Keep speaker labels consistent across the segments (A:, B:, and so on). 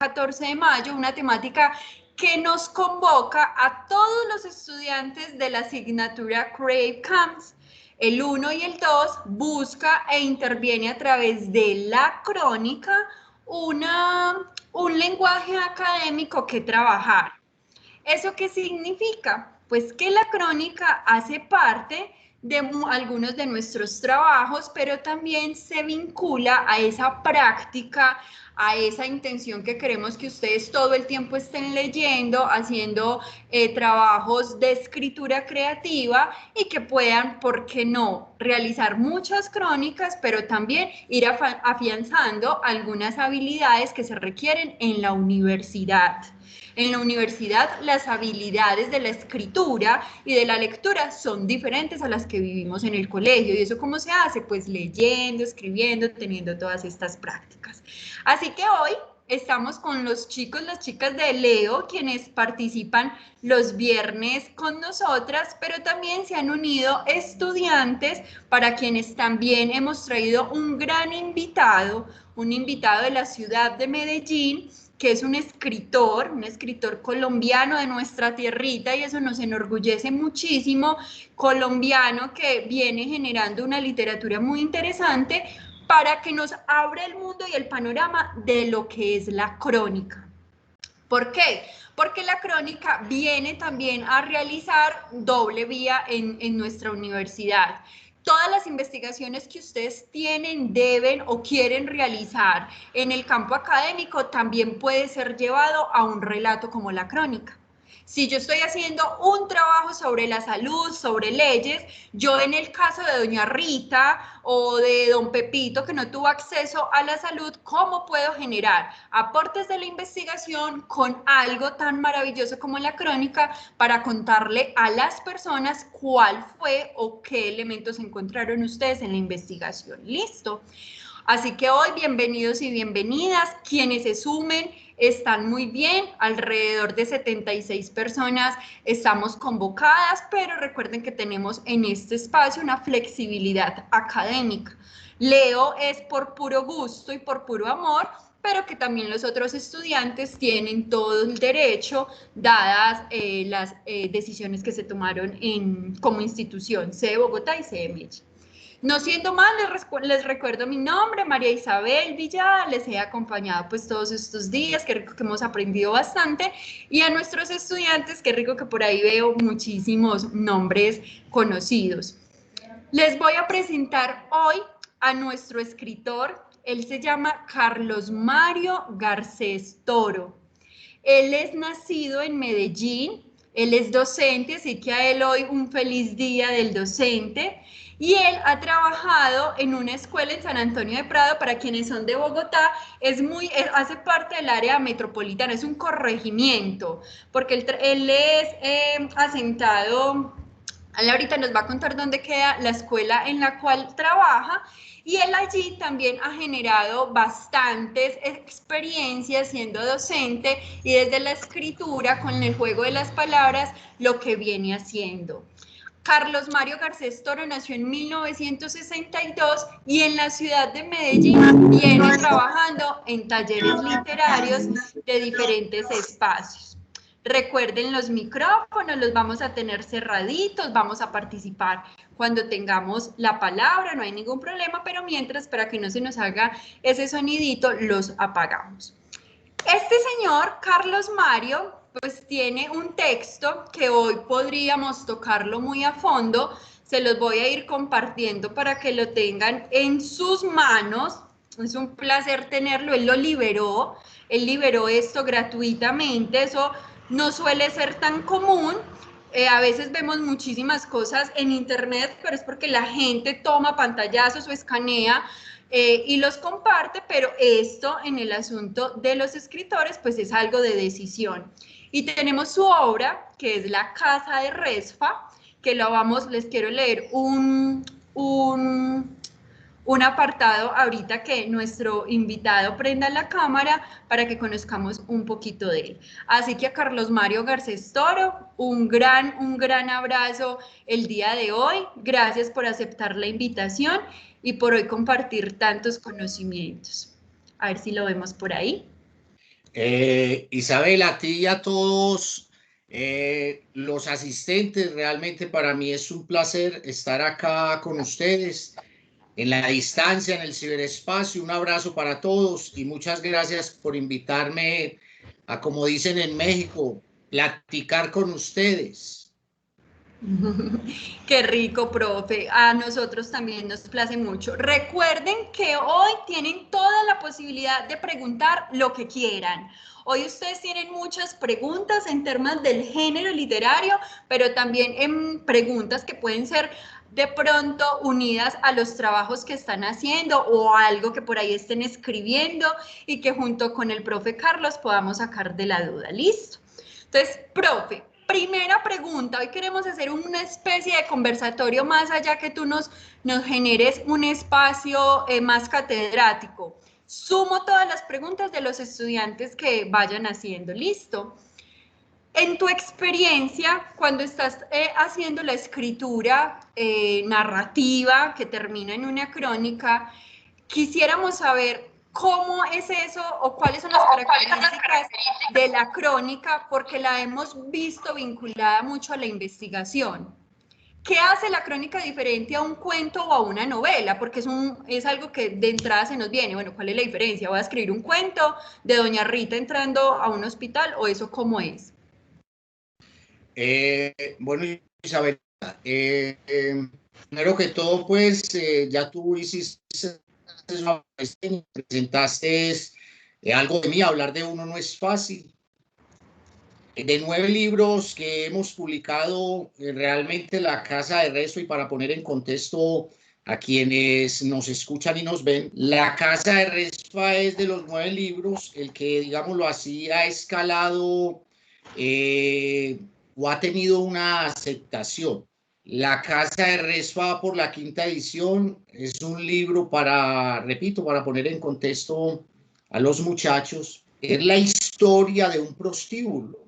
A: 14 de mayo, una temática que nos convoca a todos los estudiantes de la asignatura Creative Camps. El 1 y el 2 busca e interviene a través de la crónica un lenguaje académico que trabajar. ¿Eso qué significa? Pues que la crónica hace parte de algunos de nuestros trabajos, pero también se vincula a esa práctica, a esa intención que queremos que ustedes todo el tiempo estén leyendo, haciendo trabajos de escritura creativa y que puedan, ¿por qué no?, realizar muchas crónicas, pero también ir afianzando algunas habilidades que se requieren en la universidad. En la universidad, las habilidades de la escritura y de la lectura son diferentes a las que vivimos en el colegio. ¿Y eso cómo se hace? Pues leyendo, escribiendo, teniendo todas estas prácticas. Así que hoy estamos con los chicos, las chicas de Leo, quienes participan los viernes con nosotras, pero también se han unido estudiantes para quienes también hemos traído un gran invitado, un invitado de la ciudad de Medellín, que es un escritor colombiano de nuestra tierrita, y eso nos enorgullece muchísimo, colombiano que viene generando una literatura muy interesante para que nos abra el mundo y el panorama de lo que es la crónica. ¿Por qué? Porque la crónica viene también a realizar doble vía en nuestra universidad. Todas las investigaciones que ustedes tienen, deben o quieren realizar en el campo académico también puede ser llevado a un relato como la crónica. Si yo estoy haciendo un trabajo sobre la salud, sobre leyes, yo en el caso de doña Rita o de don Pepito que no tuvo acceso a la salud, ¿cómo puedo generar aportes de la investigación con algo tan maravilloso como la crónica para contarle a las personas cuál fue o qué elementos encontraron ustedes en la investigación? ¿Listo? Así que hoy, bienvenidos y bienvenidas. Quienes se sumen están muy bien, alrededor de 76 personas estamos convocadas, pero recuerden que tenemos en este espacio una flexibilidad académica. Leo es por puro gusto y por puro amor, pero que también los otros estudiantes tienen todo el derecho, dadas las decisiones que se tomaron como institución, C de Bogotá y C de Medellín. No siendo más, les recuerdo mi nombre, María Isabel Villada, les he acompañado pues todos estos días, qué rico que hemos aprendido bastante, y a nuestros estudiantes, qué rico que por ahí veo muchísimos nombres conocidos. Les voy a presentar hoy a nuestro escritor, él se llama Carlos Mario Garcés Toro. Él es nacido en Medellín, él es docente, así que a él hoy un feliz día del docente. Y él ha trabajado en una escuela en San Antonio de Prado. Para quienes son de Bogotá, hace parte del área metropolitana, es un corregimiento, porque él es asentado. Él ahorita nos va a contar dónde queda la escuela en la cual trabaja, y él allí también ha generado bastantes experiencias siendo docente y desde la escritura, con el juego de las palabras, lo que viene haciendo. Carlos Mario Garcés Toro nació en 1962 y en la ciudad de Medellín viene trabajando en talleres literarios de diferentes espacios. Recuerden los micrófonos, los vamos a tener cerraditos, vamos a participar cuando tengamos la palabra, no hay ningún problema, pero mientras, para que no se nos haga ese sonidito, los apagamos. Este señor, Carlos Mario, pues tiene un texto que hoy podríamos tocarlo muy a fondo, se los voy a ir compartiendo para que lo tengan en sus manos. Es un placer tenerlo, él liberó esto gratuitamente, eso no suele ser tan común. A veces vemos muchísimas cosas en internet, pero es porque la gente toma pantallazos o escanea y los comparte, pero esto en el asunto de los escritores pues es algo de decisión. Y tenemos su obra, que es La Casa de Resfa, que les quiero leer un apartado ahorita que nuestro invitado prenda la cámara para que conozcamos un poquito de él. Así que a Carlos Mario Garcés Toro, un gran abrazo el día de hoy. Gracias por aceptar la invitación y por hoy compartir tantos conocimientos. A ver si lo vemos por ahí.
B: Isabel, a ti y a todos los asistentes, realmente para mí es un placer estar acá con ustedes en la distancia, en el ciberespacio. Un abrazo para todos y muchas gracias por invitarme a, como dicen en México, platicar con ustedes.
A: Qué rico, profe. A nosotros también nos place mucho. Recuerden que hoy tienen toda la posibilidad de preguntar lo que quieran. Hoy ustedes tienen muchas preguntas en temas del género literario, pero también en preguntas que pueden ser de pronto unidas a los trabajos que están haciendo o algo que por ahí estén escribiendo y que junto con el profe Carlos podamos sacar de la duda. ¿Listo? Entonces, profe, primera pregunta, hoy queremos hacer una especie de conversatorio más allá que tú nos generes un espacio más catedrático. Sumo todas las preguntas de los estudiantes que vayan haciendo. ¿Listo? En tu experiencia, cuando estás haciendo la escritura narrativa que termina en una crónica, quisiéramos saber cómo es eso o cuáles son las características de la crónica, porque la hemos visto vinculada mucho a la investigación. ¿Qué hace la crónica diferente a un cuento o a una novela? Porque es algo que de entrada se nos viene. Bueno, ¿cuál es la diferencia? ¿Voy a escribir un cuento de Doña Rita entrando a un hospital o eso cómo es?
B: Bueno, Isabel, primero que todo, pues ya tú hiciste, presentaste algo de mí. Hablar de uno no es fácil. De 9 libros que hemos publicado, realmente la Casa de Rezo, y para poner en contexto a quienes nos escuchan y nos ven, la Casa de Respa es de los 9 libros el que, digámoslo así, ha escalado o ha tenido una aceptación. La Casa de Respa por la 5ª edición es un libro para, repito, para poner en contexto a los muchachos, es la historia de un prostíbulo.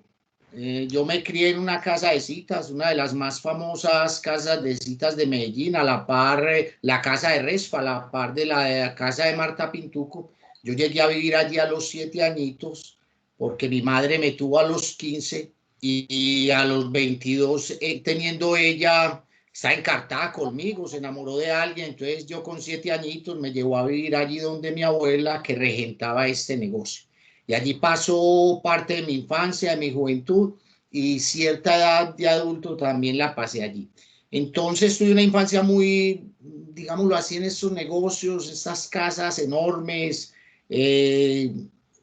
B: Yo me crié en una casa de citas, una de las más famosas casas de citas de Medellín, a la par, la casa de Respa, a la par de la casa de Marta Pintuco. Yo llegué a vivir allí a los 7 añitos, porque mi madre me tuvo a los 15 y a los 22, teniendo ella, está encartada conmigo, se enamoró de alguien. Entonces yo con 7 añitos me llevó a vivir allí donde mi abuela, que regentaba este negocio. Y allí pasó parte de mi infancia, de mi juventud, y cierta edad de adulto también la pasé allí. Entonces tuve una infancia muy, digámoslo así, en estos negocios, estas casas enormes,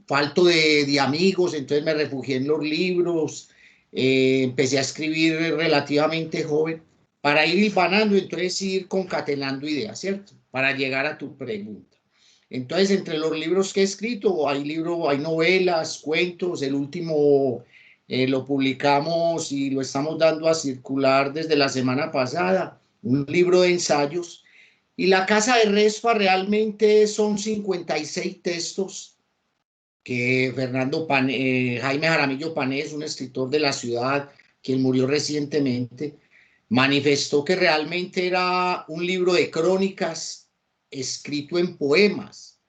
B: falto de amigos. Entonces me refugié en los libros, empecé a escribir relativamente joven para ir hilvanando, entonces ir concatenando ideas, ¿cierto? Para llegar a tu pregunta. Entonces, entre los libros que he escrito, hay novelas, cuentos. El último lo publicamos y lo estamos dando a circular desde la semana pasada, un libro de ensayos. Y La Casa de Respa realmente son 56 textos que Jaime Jaramillo Panés, un escritor de la ciudad, quien murió recientemente, manifestó que realmente era un libro de crónicas escrito en poemas,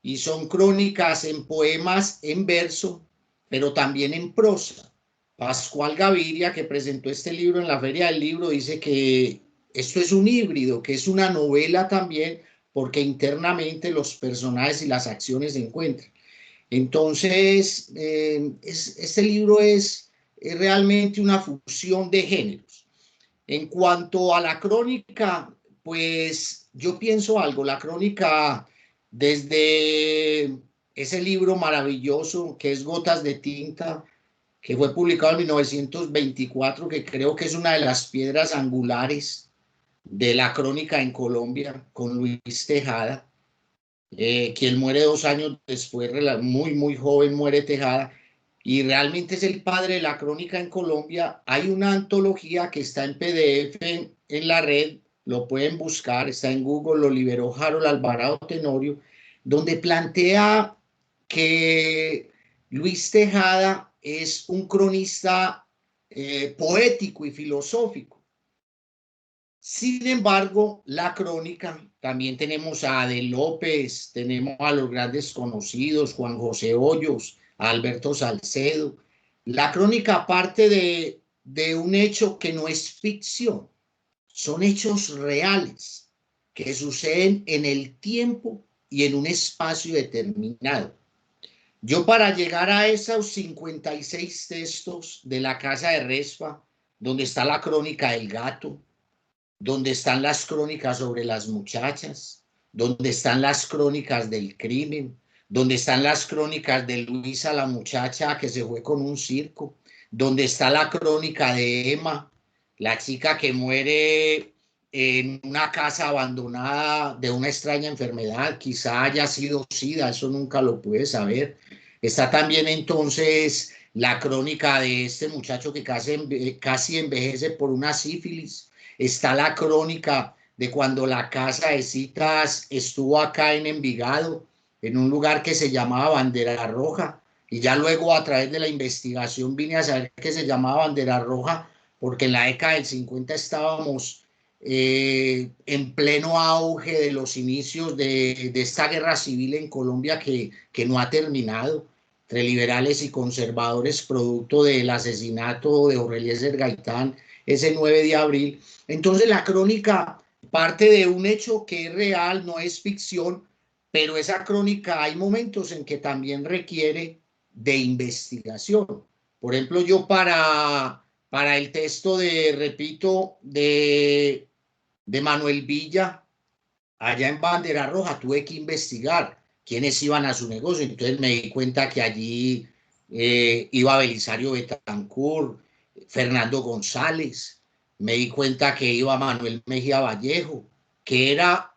B: y son crónicas en poemas en verso, pero también en prosa. Pascual Gaviria, que presentó este libro en la Feria del Libro, dice que esto es un híbrido, que es una novela también, porque internamente los personajes y las acciones se encuentran. Entonces, este libro es realmente una fusión de géneros. En cuanto a la crónica, pues yo pienso algo. La crónica, desde ese libro maravilloso que es Gotas de Tinta, que fue publicado en 1924, que creo que es una de las piedras angulares de la crónica en Colombia, con Luis Tejada, quien muere 2 años después, muy, muy joven, muere Tejada, y realmente es el padre de la crónica en Colombia. Hay una antología que está en PDF en la red, lo pueden buscar, está en Google, lo liberó Harold Alvarado Tenorio, donde plantea que Luis Tejada es un cronista poético y filosófico. Sin embargo, la crónica, también tenemos a Adel López, tenemos a los grandes conocidos, Juan José Hoyos, a Alberto Salcedo. La crónica parte de un hecho que no es ficción, son hechos reales que suceden en el tiempo y en un espacio determinado. Yo, para llegar a esos 56 textos de la Casa de Respa, donde está la crónica del gato, donde están las crónicas sobre las muchachas, donde están las crónicas del crimen, donde están las crónicas de Luisa, la muchacha que se fue con un circo, donde está la crónica de Emma, la chica que muere en una casa abandonada de una extraña enfermedad, quizá haya sido SIDA, eso nunca lo pude saber. Está también entonces la crónica de este muchacho que casi envejece por una sífilis. Está la crónica de cuando la casa de citas estuvo acá en Envigado, en un lugar que se llamaba Bandera Roja, y ya luego a través de la investigación vine a saber que se llamaba Bandera Roja porque en la década del 50 estábamos en pleno auge de los inicios de esta guerra civil en Colombia que no ha terminado, entre liberales y conservadores, producto del asesinato de Jorge Eliezer Gaitán ese 9 de abril. Entonces la crónica parte de un hecho que es real, no es ficción, pero esa crónica hay momentos en que también requiere de investigación. Por ejemplo, yo para el texto repito, de Manuel Villa, allá en Bandera Roja, tuve que investigar quiénes iban a su negocio. Entonces me di cuenta que allí iba Belisario Betancourt, Fernando González, me di cuenta que iba Manuel Mejía Vallejo, que era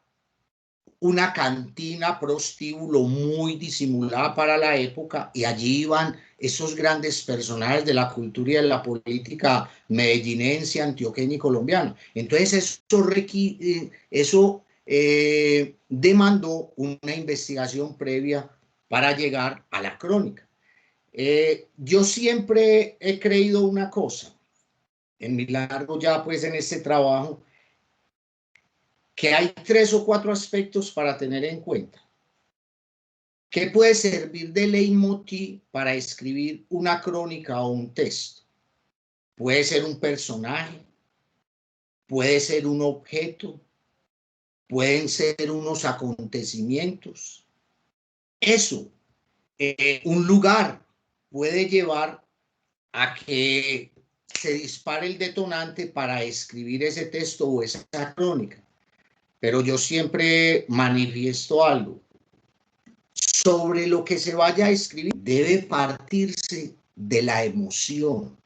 B: una cantina prostíbulo muy disimulada para la época, y allí iban esos grandes personajes de la cultura y de la política medellinense, antioqueña y colombiana. Entonces eso demandó una investigación previa para llegar a la crónica. Yo siempre he creído una cosa, en mi largo ya pues en este trabajo, que hay 3 o 4 aspectos para tener en cuenta. ¿Qué puede servir de leitmotiv para escribir una crónica o un texto? Puede ser un personaje, puede ser un objeto, pueden ser unos acontecimientos. Eso, un lugar puede llevar a que se dispare el detonante para escribir ese texto o esa crónica. Pero yo siempre manifiesto algo. Sobre lo que se vaya a escribir, debe partirse de la emoción,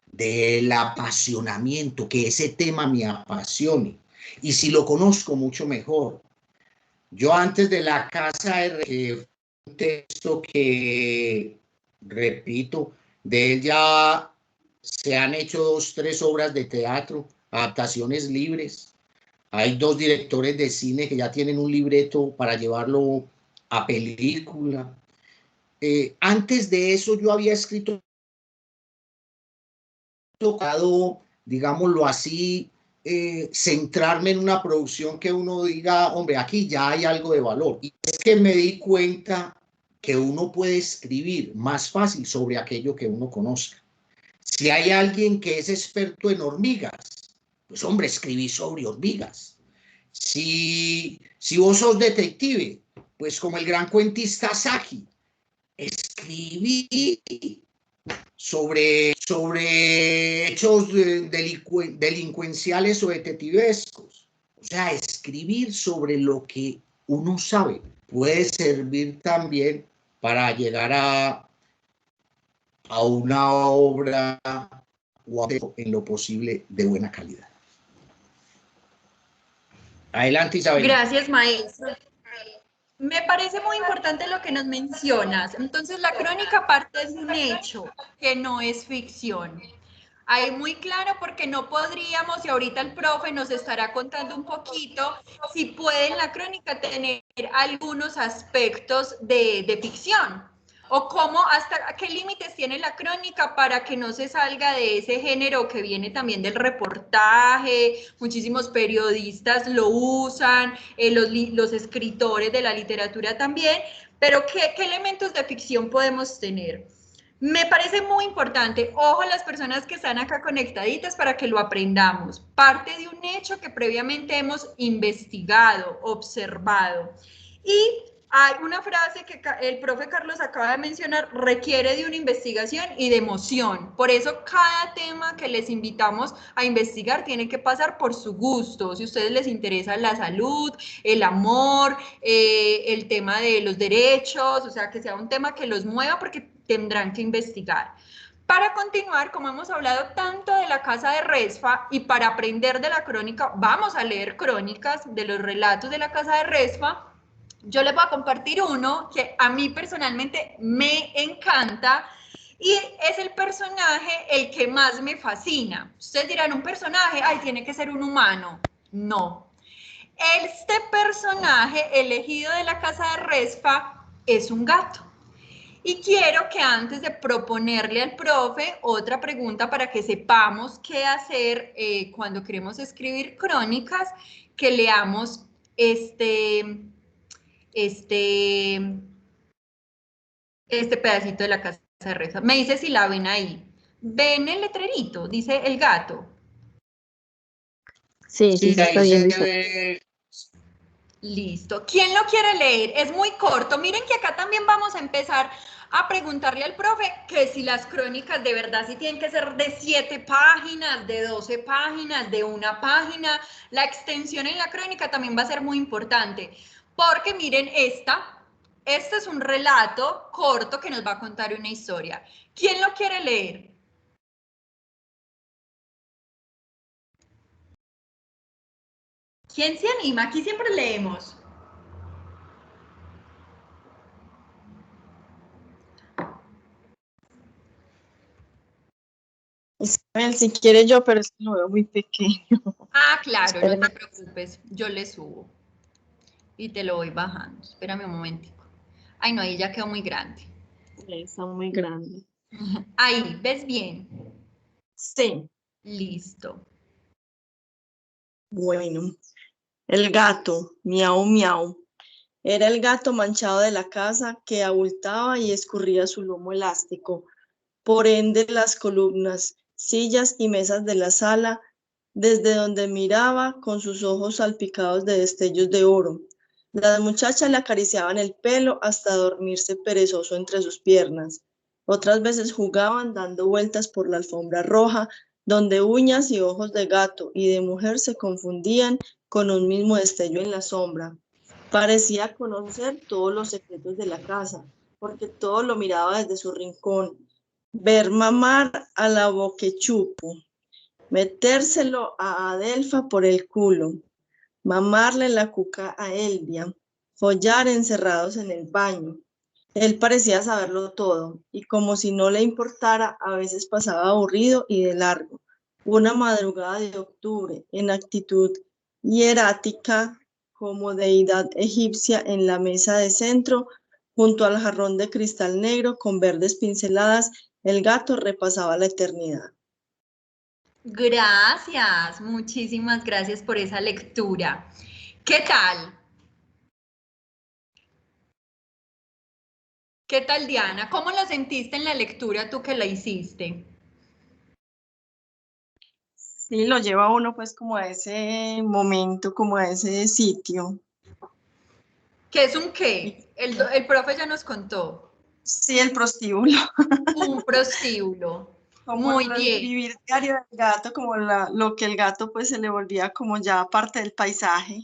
B: del apasionamiento, que ese tema me apasione. Y si lo conozco, mucho mejor. Yo antes de la Casa de un texto que, repito, de él ya se han hecho 2, 3 obras de teatro, adaptaciones libres. Hay 2 directores de cine que ya tienen un libreto para llevarlo a película. Antes de eso yo había escrito, tocado, digámoslo así, centrarme en una producción que uno diga, hombre, aquí ya hay algo de valor. Y es que me di cuenta que uno puede escribir más fácil sobre aquello que uno conozca. Si hay alguien que es experto en hormigas, pues hombre, escribí sobre hormigas. Si vos sos detective, pues como el gran cuentista Saki, escribí sobre hechos delincuenciales o detectivescos. O sea, escribir sobre lo que uno sabe puede servir también para llegar a una obra o en lo posible de buena calidad. Adelante, Isabel.
A: Gracias, maestro. Me parece muy importante lo que nos mencionas. Entonces, la crónica parte de un hecho que no es ficción. Ahí muy claro, porque no podríamos, y ahorita el profe nos estará contando un poquito, si puede en la crónica tener algunos aspectos de ficción, o cómo, hasta qué límites tiene la crónica para que no se salga de ese género que viene también del reportaje. Muchísimos periodistas lo usan, los escritores de la literatura también, Pero ¿qué elementos de ficción podemos tener? Me parece muy importante, ojo a las personas que están acá conectaditas para que lo aprendamos. Parte de un hecho que previamente hemos investigado, observado. Y hay una frase que el profe Carlos acaba de mencionar, requiere de una investigación y de emoción. Por eso cada tema que les invitamos a investigar tiene que pasar por su gusto. Si a ustedes les interesa la salud, el amor, el tema de los derechos, o sea, que sea un tema que los mueva porque tendrán que investigar. Para continuar, como hemos hablado tanto de la casa de Resfa y para aprender de la crónica, vamos a leer crónicas de los relatos de la casa de Resfa. Yo les voy a compartir uno que a mí personalmente me encanta y es el personaje el que más me fascina. Ustedes dirán, un personaje, ay, tiene que ser un humano. No. Este personaje elegido de la casa de Resfa es un gato. Y quiero que antes de proponerle al profe otra pregunta para que sepamos qué hacer cuando queremos escribir crónicas, que leamos este pedacito de la casa de Resfa. Me dice si la ven ahí. ¿Ven el letrerito? Dice el gato.
C: Sí, sí,
B: Sí,
C: se está
B: ahí se
C: viendo.
B: ve.
A: Listo. ¿Quién lo quiere leer? Es muy corto. Miren que acá también vamos a empezar a preguntarle al profe que si las crónicas de verdad sí tienen que ser de 7 páginas, de 12 páginas, de 1 página. La extensión en la crónica también va a ser muy importante. Porque miren este es un relato corto que nos va a contar una historia. ¿Quién lo quiere leer? ¿Quién se anima? Aquí siempre leemos.
C: Isabel, si quiere yo, pero es que lo veo muy pequeño.
A: Ah, claro, no
C: Espéreme.
A: te preocupes, yo le subo y te lo voy bajando. Espérame un momentico. Ay, no, ahí ya quedó muy grande.
C: Está muy grande.
A: Ahí, ¿ves bien?
C: Sí,
A: Listo.
C: bueno. El gato, miau, miau. Era el gato manchado de la casa que abultaba y escurría su lomo elástico. Por ende, las columnas, sillas y mesas de la sala, desde donde miraba con sus ojos salpicados de destellos de oro. Las muchachas le acariciaban el pelo hasta dormirse perezoso entre sus piernas. Otras veces jugaban dando vueltas por la alfombra roja, donde uñas y ojos de gato y de mujer se confundían con un mismo destello en la sombra. Parecía conocer todos los secretos de la casa, porque todo lo miraba desde su rincón. Ver mamar a la boquechupo, metérselo a Adelfa por el culo, mamarle la cuca a Elvia, follar encerrados en el baño. Él parecía saberlo todo, y como si no le importara, a veces pasaba aburrido y de largo. Una madrugada de octubre, en actitud hierática, como deidad egipcia en la mesa de centro, junto al jarrón de cristal negro con verdes pinceladas, el gato repasaba la eternidad.
A: Gracias, muchísimas gracias por esa lectura. ¿Qué tal? ¿Qué tal, Diana? ¿Cómo lo sentiste en la lectura tú que la hiciste?
C: Sí, lo lleva a uno pues como a ese momento, como a ese sitio.
A: ¿Qué es un qué? El profe ya nos contó.
C: Sí, el prostíbulo.
A: Un prostíbulo.
C: Como
A: Muy
C: el
A: bien.
C: vivir diario del gato, como lo que el gato pues se le volvía como ya parte del paisaje.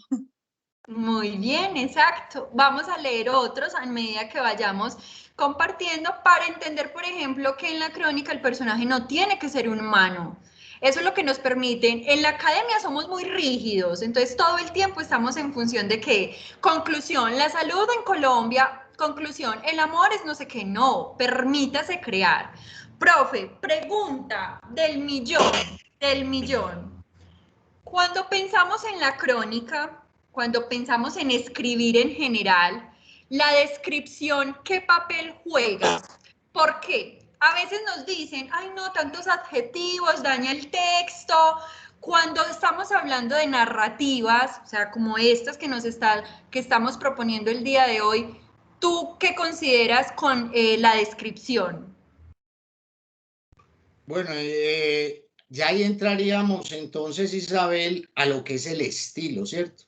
A: Muy bien, exacto. Vamos a leer otros a medida que vayamos compartiendo para entender, por ejemplo, que en la crónica el personaje no tiene que ser un humano. Eso es lo que nos permiten. En la academia somos muy rígidos, entonces todo el tiempo estamos en función de que, conclusión, la salud en Colombia, conclusión, el amor es no sé qué, no, permítase crear. Profe, pregunta del millón, del millón. Cuando pensamos en la crónica, cuando pensamos en escribir en general, la descripción, ¿qué papel juega? ¿Por qué? A veces nos dicen, ay no, tantos adjetivos, daña el texto. Cuando estamos hablando de narrativas, o sea, como estas que estamos proponiendo el día de hoy, ¿Tú qué consideras con la descripción?
B: Bueno, ya ahí entraríamos entonces, Isabel, a lo que es el estilo, ¿cierto?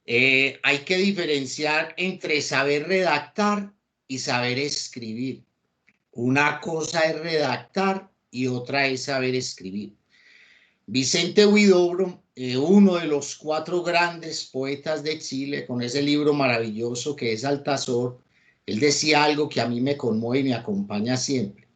B: Hay que diferenciar entre saber redactar y saber escribir. Una cosa es redactar y otra es saber escribir. Vicente Huidobro, uno de los 4 grandes poetas de Chile, con ese libro maravilloso que es Altazor, él decía algo que a mí me conmueve y me acompaña siempre.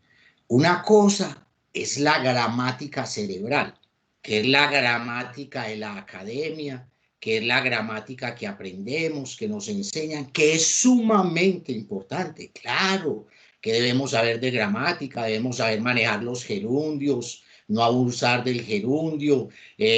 B: Una cosa es la gramática cerebral, que es la gramática de la academia, que es la gramática que aprendemos, que nos enseñan, que es sumamente importante. Claro que debemos saber de gramática, debemos saber manejar los gerundios, no abusar del gerundio,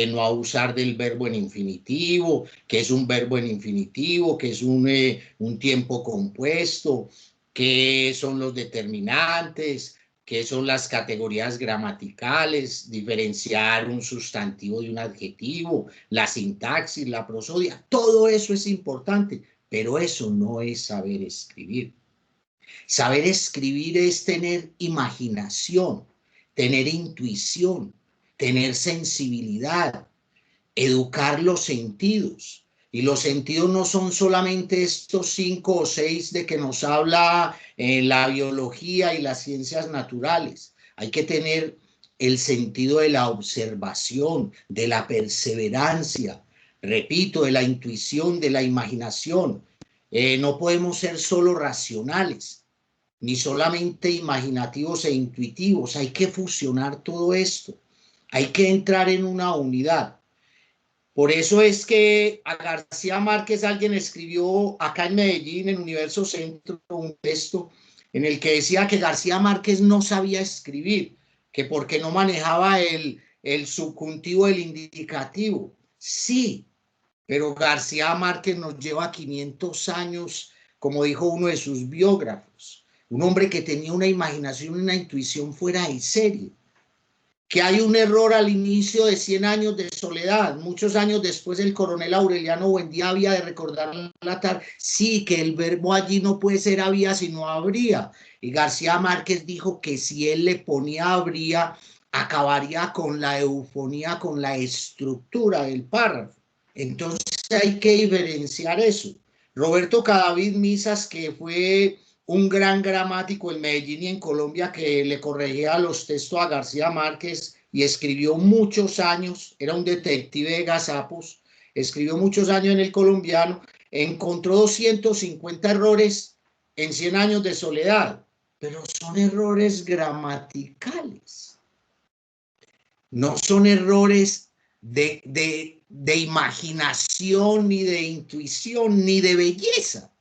B: no abusar del verbo en infinitivo, que es un verbo en infinitivo, que es un tiempo compuesto, que son los determinantes, qué son las categorías gramaticales, diferenciar un sustantivo de un adjetivo, la sintaxis, la prosodia, todo eso es importante, pero eso no es saber escribir. Saber escribir es tener imaginación, tener intuición, tener sensibilidad, educar los sentidos. Y los sentidos no son solamente estos 5 o 6 de que nos habla la biología y las ciencias naturales. Hay que tener el sentido de la observación, de la perseverancia, repito, de la intuición, de la imaginación. No podemos ser solo racionales, ni solamente imaginativos e intuitivos. Hay que fusionar todo esto. Hay que entrar en una unidad. Por eso es que a García Márquez alguien escribió acá en Medellín, en Universo Centro, un texto en el que decía que García Márquez no sabía escribir, que porque no manejaba el subjuntivo del indicativo. Sí, pero García Márquez nos lleva 500 años, como dijo uno de sus biógrafos, un hombre que tenía una imaginación y una intuición fuera de serie. Que hay un error al inicio de 100 años de soledad. Muchos años después el coronel Aureliano Buendía había de recordar la tarde. Sí, que el verbo allí no puede ser había, sino habría. Y García Márquez dijo que si él le ponía habría, acabaría con la eufonía, con la estructura del párrafo. Entonces hay que diferenciar eso. Roberto Cadavid Misas, que fue un gran gramático en Medellín y en Colombia, que le corregía los textos a García Márquez y escribió muchos años, era un detective de gazapos, escribió muchos años en El Colombiano, encontró 250 errores en 100 años de soledad, pero son errores gramaticales, no son errores de imaginación, ni de intuición, ni de belleza.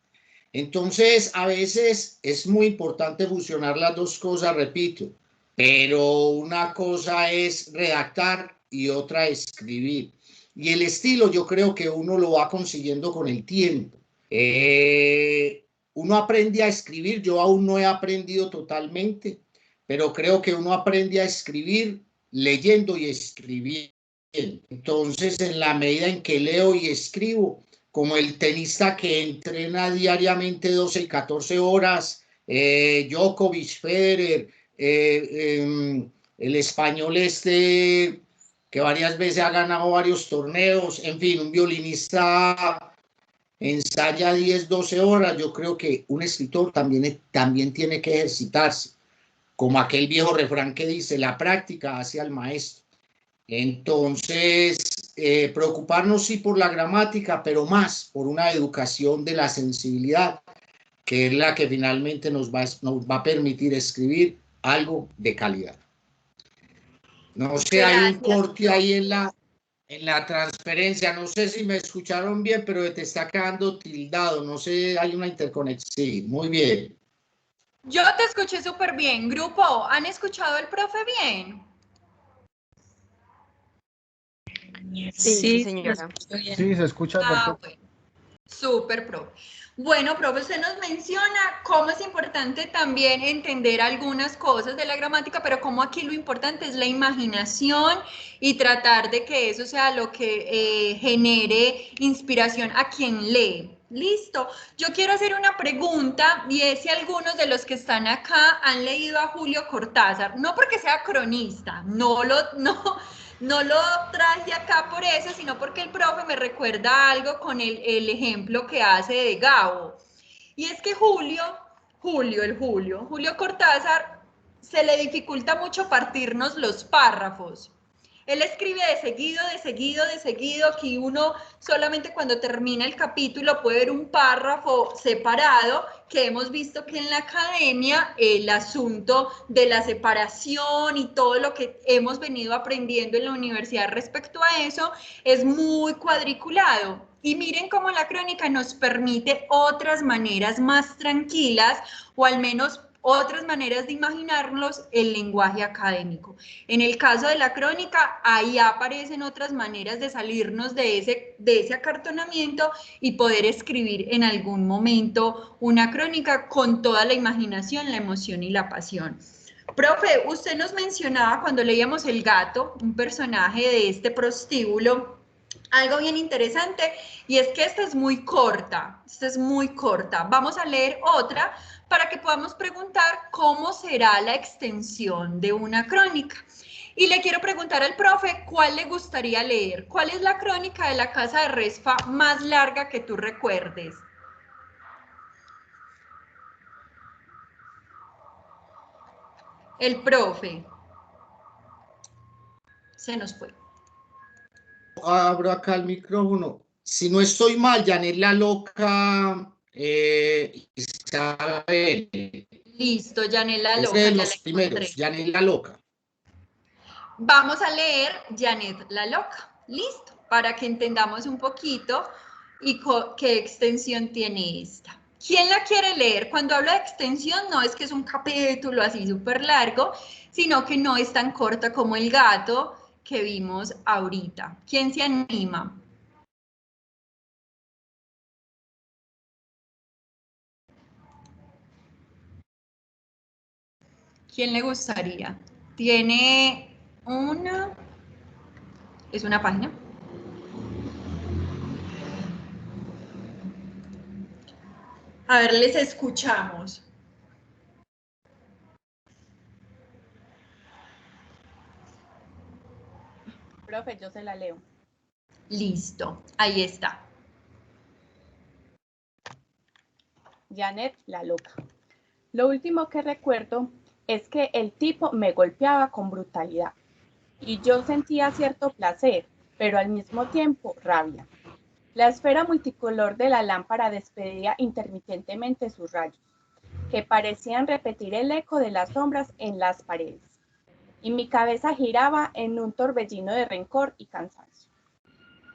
B: Entonces, a veces es muy importante fusionar las dos cosas, repito, pero una cosa es redactar y otra escribir. Y el estilo yo creo que uno lo va consiguiendo con el tiempo. Uno aprende a escribir, yo aún no he aprendido totalmente, pero creo que uno aprende a escribir leyendo y escribiendo. Entonces, en la medida en que leo y escribo, como el tenista que entrena diariamente 12 y 14 horas, Djokovic, Federer, el español este que varias veces ha ganado varios torneos, en fin, un violinista ensaya 10, 12 horas, yo creo que un escritor también tiene que ejercitarse, como aquel viejo refrán que dice, la práctica hace al maestro. Entonces, preocuparnos sí por la gramática, pero más por una educación de la sensibilidad, que es la que finalmente nos va a permitir escribir algo de calidad. No sé, hay un corte ahí en la transferencia, no sé si me escucharon bien, pero te está quedando tildado, no sé, hay una interconexión. Sí, muy bien.
A: Yo te escuché súper bien. Grupo, ¿han escuchado al profe bien?
C: Sí, señora.
D: Sí, se escucha perfecto.
A: Bueno. Súper, profe. Bueno, profe, usted nos menciona cómo es importante también entender algunas cosas de la gramática, pero cómo aquí lo importante es la imaginación y tratar de que eso sea lo que genere inspiración a quien lee. Listo. Yo quiero hacer una pregunta y es si algunos de los que están acá han leído a Julio Cortázar. No porque sea cronista, no lo traje acá por eso, sino porque el profe me recuerda algo con el ejemplo que hace de Gabo. Y es que Julio Cortázar se le dificulta mucho partirnos los párrafos. Él escribe de seguido, que uno solamente cuando termina el capítulo puede ver un párrafo separado, que hemos visto que en la academia el asunto de la separación y todo lo que hemos venido aprendiendo en la universidad respecto a eso es muy cuadriculado. Y miren cómo la crónica nos permite otras maneras más tranquilas, o al menos otras maneras de imaginarnos el lenguaje académico. En el caso de la crónica, ahí aparecen otras maneras de salirnos de ese acartonamiento y poder escribir en algún momento una crónica con toda la imaginación, la emoción y la pasión. Profe, usted nos mencionaba cuando leíamos El gato, un personaje de este prostíbulo, algo bien interesante, y es que esta es muy corta, Vamos a leer otra para que podamos preguntar cómo será la extensión de una crónica. Y le quiero preguntar al profe, ¿cuál le gustaría leer? ¿Cuál es la crónica de la casa de Resfa más larga que tú recuerdes? El profe. Se nos fue.
B: Abro acá el micrófono. Si no estoy mal, Janet la loca, Isabel.
A: Listo, Janet la
B: Es
A: loca,
B: de
A: ya la
B: los
A: encontré.
B: primeros, Janet la loca.
A: Vamos a leer Janet la loca. Listo, para que entendamos un poquito y qué extensión tiene esta. ¿Quién la quiere leer? Cuando hablo de extensión no es que es un capítulo así súper largo, sino que no es tan corta como El gato que vimos ahorita. ¿Quién se anima? ¿Quién le gustaría? Tiene una... ¿Es una página? A ver, les escuchamos.
E: Profe, yo se la leo.
A: Listo, ahí está.
E: Janet la loca. Lo último que recuerdo es que el tipo me golpeaba con brutalidad y yo sentía cierto placer, pero al mismo tiempo rabia. La esfera multicolor de la lámpara despedía intermitentemente sus rayos, que parecían repetir el eco de las sombras en las paredes, y mi cabeza giraba en un torbellino de rencor y cansancio.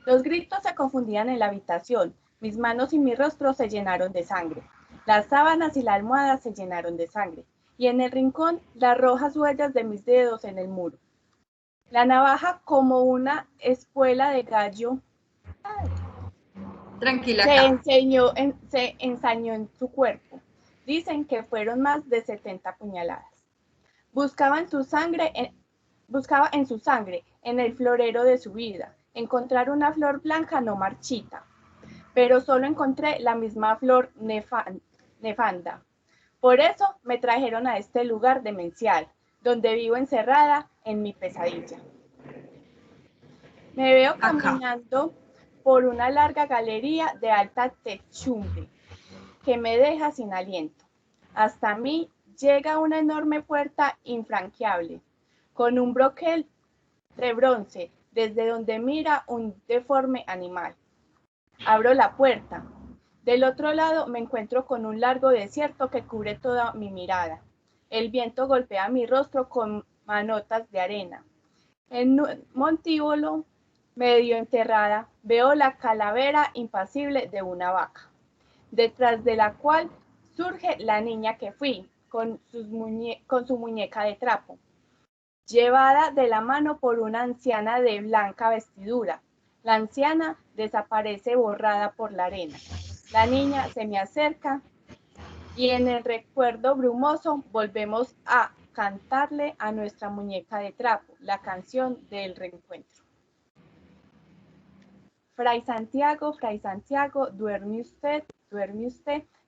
E: Los gritos se confundían en la habitación, mis manos y mi rostro se llenaron de sangre, las sábanas y la almohada se llenaron de sangre, y en el rincón las rojas huellas de mis dedos en el muro. La navaja, como una espuela de gallo,
A: Tranquila
E: se
A: acá.
E: ensañó en su cuerpo. Dicen que fueron más de 70 puñaladas. Buscaba en su sangre, en el florero de su vida, encontrar una flor blanca no marchita, pero solo encontré la misma flor nefanda. Por eso me trajeron a este lugar demencial, donde vivo encerrada en mi pesadilla. Me veo caminando por una larga galería de alta techumbre que me deja sin aliento. Hasta mí llega una enorme puerta infranqueable, con un broquel de bronce, desde donde mira un deforme animal. Abro la puerta. Del otro lado me encuentro con un largo desierto que cubre toda mi mirada. El viento golpea mi rostro con manotas de arena. En un montíbulo medio enterrada veo la calavera impasible de una vaca, detrás de la cual surge la niña que fui, con su muñeca de trapo, llevada de la mano por una anciana de blanca vestidura. La anciana desaparece borrada por la arena. La niña se me acerca y en el recuerdo brumoso volvemos a cantarle a nuestra muñeca de trapo la canción del reencuentro. Fray Santiago, duerme usted,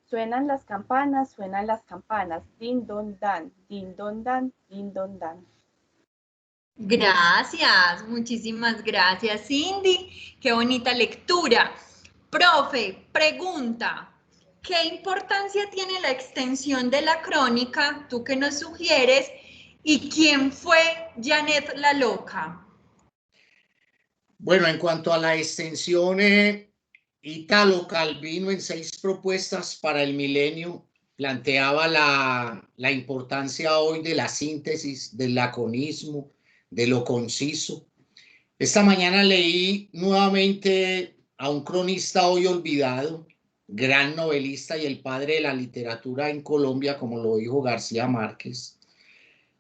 E: suenan las campanas, din don dan, din don dan, din don dan.
A: Gracias, muchísimas gracias, Cindy. Qué bonita lectura. Profe, pregunta, ¿qué importancia tiene la extensión de la crónica? ¿Tú qué nos sugieres? ¿Y quién fue Janet la Loca?
B: Bueno, en cuanto a la extensión, Italo Calvino en 6 propuestas para el milenio planteaba la importancia hoy de la síntesis, del laconismo, de lo conciso. Esta mañana leí nuevamente a un cronista hoy olvidado, gran novelista y el padre de la literatura en Colombia, como lo dijo García Márquez,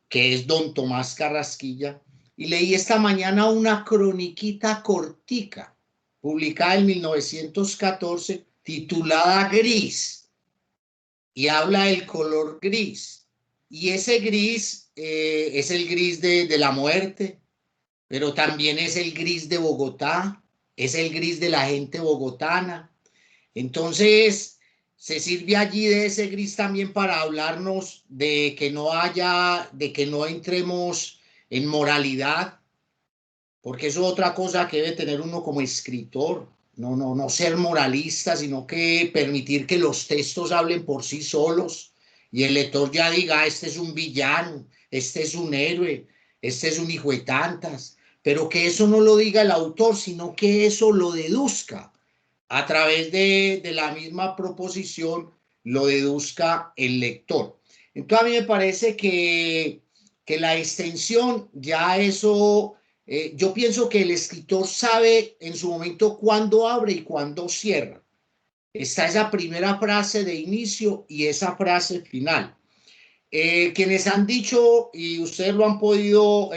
B: que es don Tomás Carrasquilla, y leí esta mañana una croniquita cortica, publicada en 1914, titulada Gris, y habla del color gris. Y ese gris es el gris de la muerte, pero también es el gris de Bogotá, es el gris de la gente bogotana. Entonces, se sirve allí de ese gris también para hablarnos de que no entremos en moralidad, porque eso es otra cosa que debe tener uno como escritor, no ser moralista, sino que permitir que los textos hablen por sí solos y el lector ya diga, este es un villano, este es un héroe, este es un hijo de tantas, pero que eso no lo diga el autor, sino que eso lo deduzca a través de la misma proposición, lo deduzca el lector. Entonces a mí me parece que la extensión ya eso, yo pienso que el escritor sabe en su momento cuándo abre y cuándo cierra. Está esa primera frase de inicio y esa frase final. Quienes han dicho, y ustedes lo han podido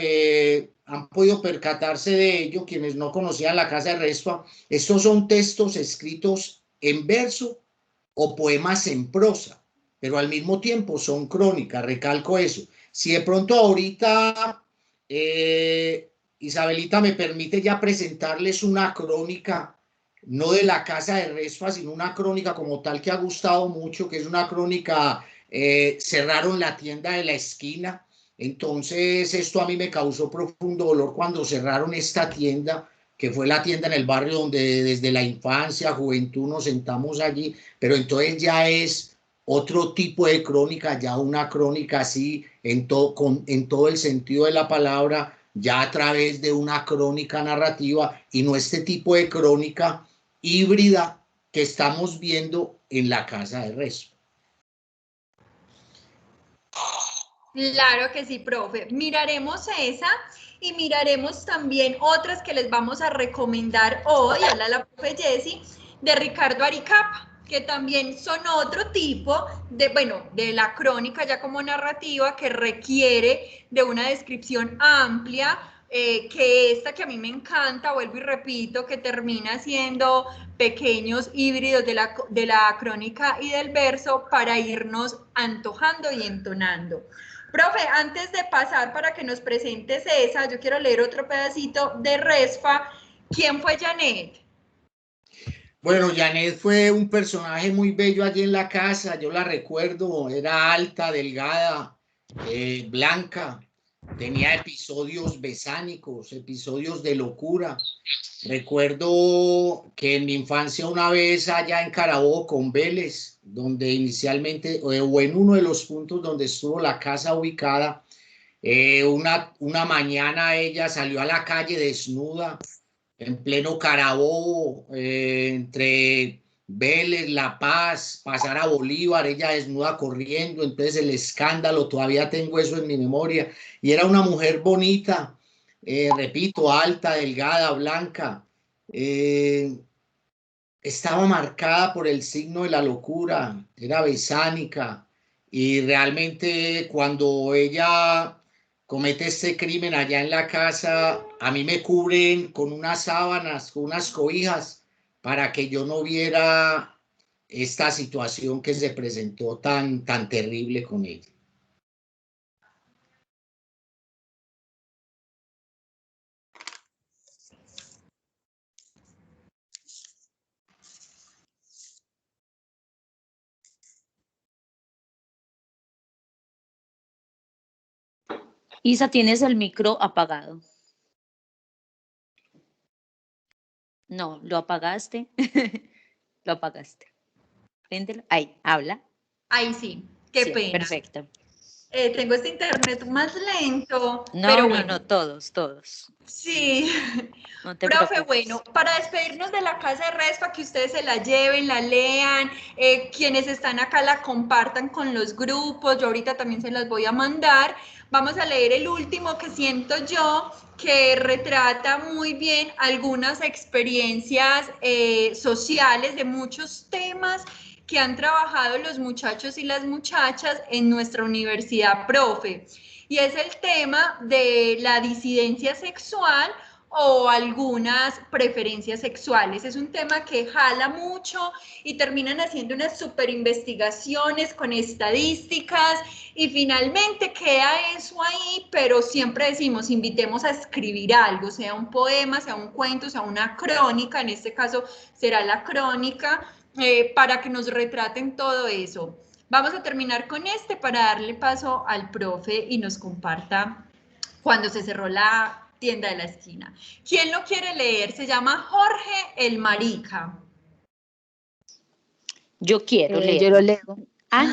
B: percatarse de ello, quienes no conocían la Casa de Respa, estos son textos escritos en verso o poemas en prosa, pero al mismo tiempo son crónicas, recalco eso. Si de pronto ahorita Isabelita me permite ya presentarles una crónica, no de la Casa de Respa, sino una crónica como tal que ha gustado mucho, que es una crónica, cerraron la tienda de la esquina. Entonces esto a mí me causó profundo dolor cuando cerraron esta tienda, que fue la tienda en el barrio donde desde la infancia, juventud nos sentamos allí, pero entonces ya es otro tipo de crónica, ya una crónica así en todo el sentido de la palabra, ya a través de una crónica narrativa y no este tipo de crónica híbrida que estamos viendo en la Casa de Respa.
A: Claro que sí, profe. Miraremos esa y miraremos también otras que les vamos a recomendar hoy, habla la profe Jessie, de Ricardo Aricapa, que también son otro tipo de, bueno, de la crónica ya como narrativa que requiere de una descripción amplia, que esta que a mí me encanta, vuelvo y repito, que termina siendo pequeños híbridos de la crónica y del verso para irnos antojando y entonando. Profe, antes de pasar para que nos presentes esa, yo quiero leer otro pedacito de Respa. ¿Quién fue Janet?
B: Bueno, Janet fue un personaje muy bello allí en la casa, yo la recuerdo, era alta, delgada, blanca, tenía episodios besánicos, episodios de locura. Recuerdo que en mi infancia una vez allá en Carabobo con Vélez, donde inicialmente, o en uno de los puntos donde estuvo la casa ubicada, una mañana ella salió a la calle desnuda, en pleno Carabobo, entre Vélez, La Paz, pasar a Bolívar, ella desnuda corriendo, entonces el escándalo, todavía tengo eso en mi memoria, y era una mujer bonita, repito, alta, delgada, blanca, estaba marcada por el signo de la locura, era besánica, y realmente cuando ella comete este crimen allá en la casa, a mí me cubren con unas sábanas, con unas cobijas, para que yo no viera esta situación que se presentó tan terrible con ella.
F: Isa, tienes el micro apagado. No, lo apagaste. Lo apagaste. Préndelo. Ahí, habla.
A: Ahí sí, qué
F: Sí,
A: pena.
F: perfecto.
A: Tengo este internet más lento,
F: No,
A: pero
F: no,
A: bueno.
F: no, todos.
A: Sí.
F: No te
A: Profe,
F: preocupes.
A: bueno, para despedirnos de la Casa de Respa, que ustedes se la lleven, la lean, quienes están acá la compartan con los grupos, yo ahorita también se las voy a mandar. Vamos a leer el último que siento yo que retrata muy bien algunas experiencias sociales de muchos temas que han trabajado los muchachos y las muchachas en nuestra universidad, profe. Y es el tema de la disidencia sexual o algunas preferencias sexuales. Es un tema que jala mucho y terminan haciendo unas super investigaciones con estadísticas y finalmente queda eso ahí, pero siempre decimos, invitemos a escribir algo, sea un poema, sea un cuento, sea una crónica, en este caso será la crónica, para que nos retraten todo eso. Vamos a terminar con este para darle paso al profe y nos comparta cuando se cerró la tienda de la esquina. ¿Quién lo quiere leer? Se llama Jorge el Marica.
F: Yo quiero leerlo.
G: Yo lo leo.
F: Ah,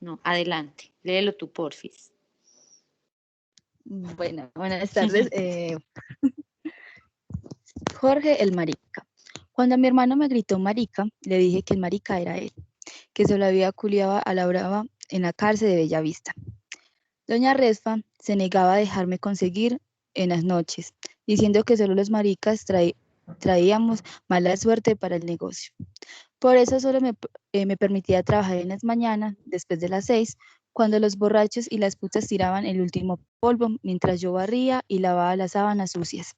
F: no, adelante. Léelo tú, porfis.
G: Bueno, buenas tardes. Jorge el Marica. Cuando mi hermano me gritó marica, le dije que el marica era él, que se lo había culiado a la brava en la cárcel de Bellavista. Doña Resfa se negaba a dejarme conseguir en las noches, diciendo que solo los maricas traíamos mala suerte para el negocio. Por eso solo me permitía trabajar en las mañanas, después de las 6, cuando los borrachos y las putas tiraban el último polvo, mientras yo barría y lavaba las sábanas sucias.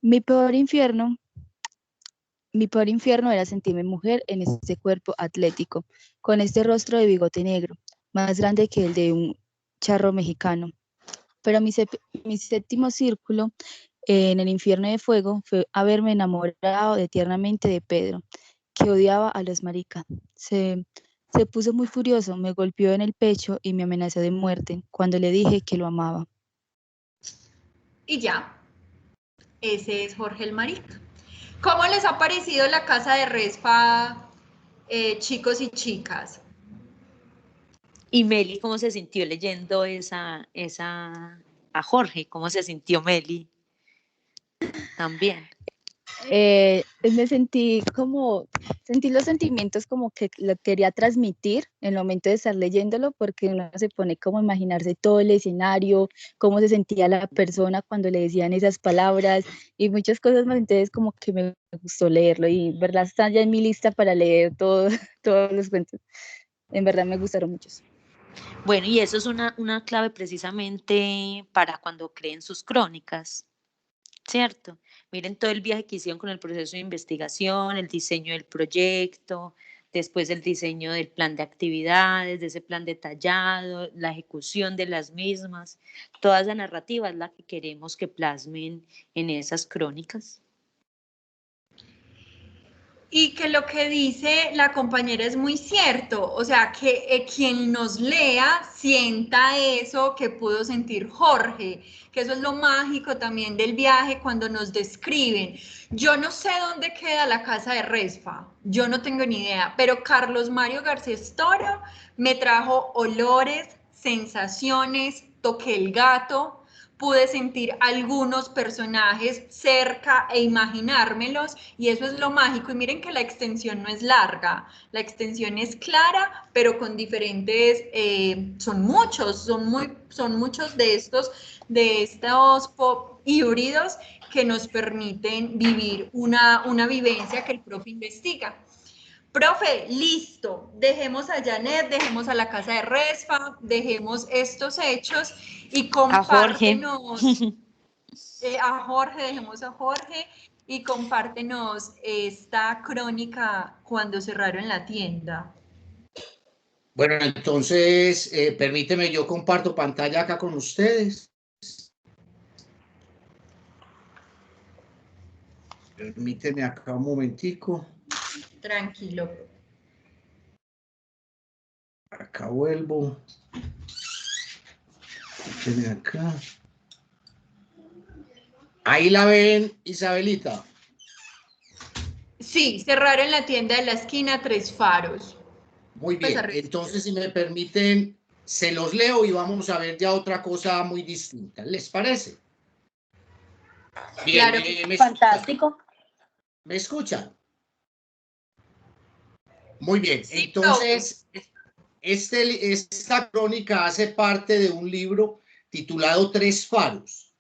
G: Mi peor infierno era sentirme mujer en este cuerpo atlético, con este rostro de bigote negro, más grande que el de un charro mexicano. Pero mi séptimo círculo en el infierno de fuego fue haberme enamorado tiernamente de Pedro, que odiaba a los maricas. Se puso muy furioso, me golpeó en el pecho y me amenazó de muerte cuando le dije que lo amaba.
A: Y ya, ese es Jorge el Marica. ¿Cómo les ha parecido la Casa de Respa, chicos y chicas?
F: Y Meli, ¿cómo se sintió leyendo a Jorge? ¿Cómo se sintió Meli? También.
G: Sentí los sentimientos como que lo quería transmitir en el momento de estar leyéndolo, porque uno se pone como a imaginarse todo el escenario, cómo se sentía la persona cuando le decían esas palabras y muchas cosas más. Entonces como que me gustó leerlo y verdad está ya en mi lista para leer todos los cuentos. En verdad me gustaron muchos.
F: Bueno, y eso es una clave precisamente para cuando creen sus crónicas, ¿cierto? Miren todo el viaje que hicieron con el proceso de investigación, el diseño del proyecto, después el diseño del plan de actividades, de ese plan detallado, la ejecución de las mismas. Toda esa narrativa es la que queremos que plasmen en esas crónicas.
A: Y que lo que dice la compañera es muy cierto, o sea, que quien nos lea sienta eso que pudo sentir Jorge, que eso es lo mágico también del viaje cuando nos describen. Yo no sé dónde queda la Casa de Resfa, yo no tengo ni idea, pero Carlos Mario Garcés Toro me trajo olores, sensaciones, toqué el gato, pude sentir algunos personajes cerca e imaginármelos, y eso es lo mágico. Y miren que la extensión no es larga, la extensión es clara, pero con diferentes, son muchos de estos híbridos que nos permiten vivir una vivencia que el profe investiga. Profe, listo, dejemos a Janet, dejemos a la Casa de Resfa, dejemos estos hechos y compártenos a Jorge, dejemos a Jorge y compártenos esta crónica cuando cerraron la tienda.
B: Bueno, entonces, permíteme, yo comparto pantalla acá con ustedes. Permíteme acá un momentico.
A: Tranquilo.
B: Acá vuelvo. Espérenme acá. Ahí la ven, Isabelita.
A: Sí, cerraron la tienda de la esquina Tres Faros.
B: Muy
A: Pues
B: bien,
A: arriba.
B: entonces si me permiten, se los leo y vamos a ver ya otra cosa muy distinta. ¿Les parece? Bien,
A: Claro que
B: ¿me
F: Fantástico.
B: ¿Me escuchan? Muy bien,
A: sí, profe.
B: entonces esta crónica hace parte de un libro titulado Tres Faros.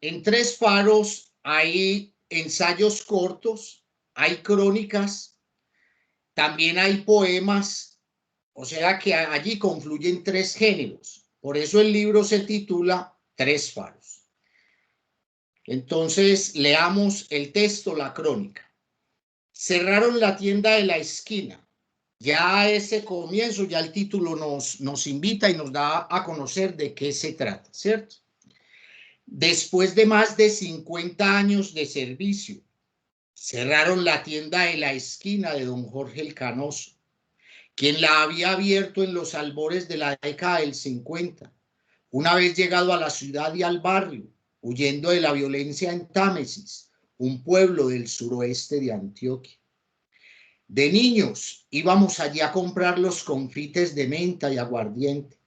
B: En Tres Faros hay ensayos cortos, hay crónicas, también hay poemas, o sea que allí confluyen tres géneros. Por eso el libro se titula Tres Faros. Entonces leamos el texto, la crónica. Cerraron la tienda de la esquina. Ya ese comienzo, ya el título nos invita y nos da a conocer de qué se trata, ¿cierto? Después de más de 50 años de servicio, cerraron la tienda de la esquina de don Jorge el Canoso, quien la había abierto en los albores de la década del 50, una vez llegado a la ciudad y al barrio, huyendo de la violencia en Támesis, un pueblo del suroeste de Antioquia. De niños íbamos allí a comprar los confites de menta y aguardiente,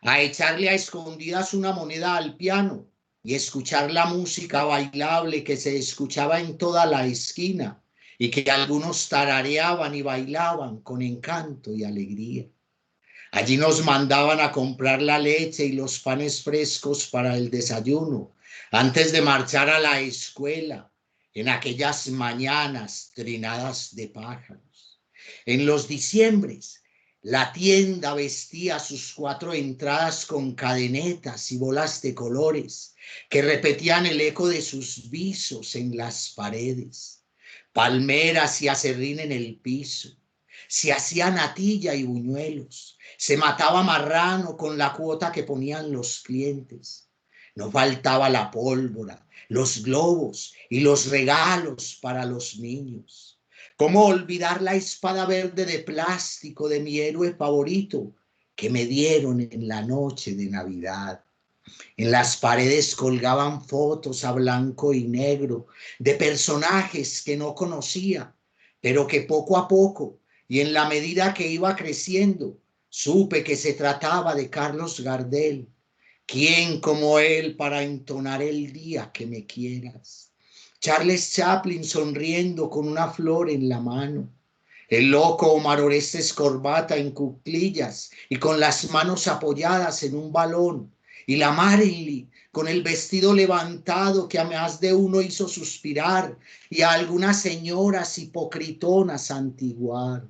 B: a echarle a escondidas una moneda al piano y escuchar la música bailable que se escuchaba en toda la esquina y que algunos tarareaban y bailaban con encanto y alegría. Allí nos mandaban a comprar la leche y los panes frescos para el desayuno antes de marchar a la escuela en aquellas mañanas trinadas de pájaros. En los diciembres, la tienda vestía sus 4 entradas con cadenetas y bolas de colores que repetían el eco de sus visos en las paredes, palmeras y aserrín en el piso. Se hacía natilla y buñuelos, se mataba marrano con la cuota que ponían los clientes. No faltaba la pólvora, los globos y los regalos para los niños. ¿Cómo olvidar la espada verde de plástico de mi héroe favorito que me dieron en la noche de Navidad? En las paredes colgaban fotos a blanco y negro de personajes que no conocía, pero que poco a poco y en la medida que iba creciendo, supe que se trataba de Carlos Gardel. ¿Quién como él para entonar el día que me quieras? Charles Chaplin sonriendo con una flor en la mano. El loco Omar Orestes corbata en cuclillas y con las manos apoyadas en un balón. Y la Marilyn con el vestido levantado que a más de uno hizo suspirar y a algunas señoras hipocritonas santiguar.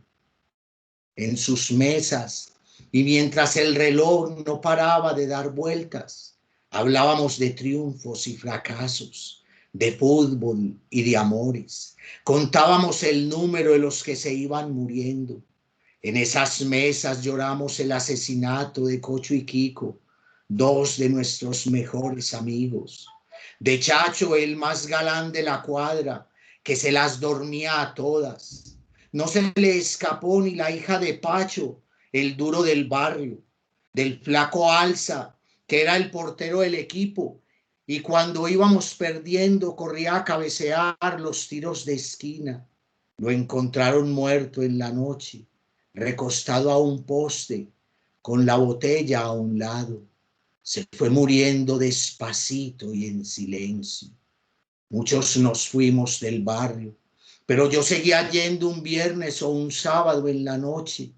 B: En sus mesas, y mientras el reloj no paraba de dar vueltas, hablábamos de triunfos y fracasos, de fútbol y de amores. Contábamos el número de los que se iban muriendo. En esas mesas lloramos el asesinato de Cocho y Kiko, 2 de nuestros mejores amigos. De Chacho, el más galán de la cuadra, que se las dormía a todas. No se le escapó ni la hija de Pacho, el duro del barrio, del flaco Alza, que era el portero del equipo, y cuando íbamos perdiendo corría a cabecear los tiros de esquina. Lo encontraron muerto en la noche, recostado a un poste, con la botella a un lado. Se fue muriendo despacito y en silencio. Muchos nos fuimos del barrio, pero yo seguía yendo un viernes o un sábado en la noche,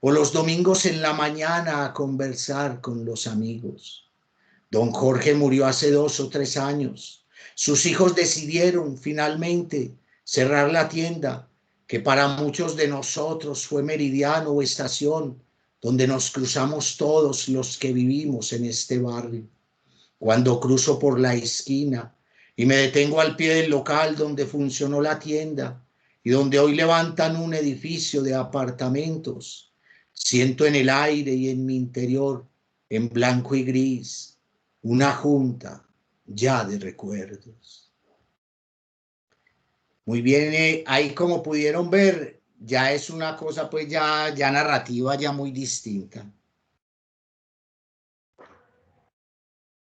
B: o los domingos en la mañana a conversar con los amigos. Don Jorge murió hace 2 o 3 años. Sus hijos decidieron finalmente cerrar la tienda, que para muchos de nosotros fue meridiano o estación, donde nos cruzamos todos los que vivimos en este barrio. Cuando cruzo por la esquina y me detengo al pie del local donde funcionó la tienda y donde hoy levantan un edificio de apartamentos, siento en el aire y en mi interior, en blanco y gris, una junta ya de recuerdos. Muy bien, ahí como pudieron ver, ya es una cosa pues ya narrativa, ya muy distinta.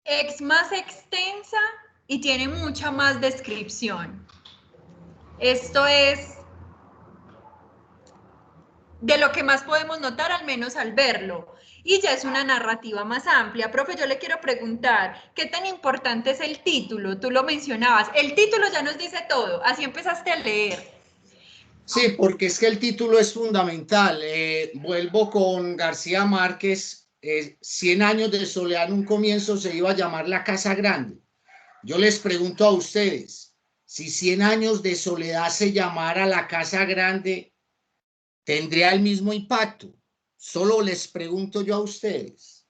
A: Es más extensa y tiene mucha más descripción. Esto es de lo que más podemos notar, al menos al verlo. Y ya es una narrativa más amplia. Profe, yo le quiero preguntar, ¿qué tan importante es el título? Tú lo mencionabas. El título ya nos dice todo. Así empezaste a leer.
B: Sí, porque es que el título es fundamental. Vuelvo con García Márquez. 100 años de soledad en un comienzo se iba a llamar La Casa Grande. Yo les pregunto a ustedes, si 100 años de soledad se llamara La Casa Grande, ¿tendría el mismo impacto? Solo les pregunto yo a ustedes.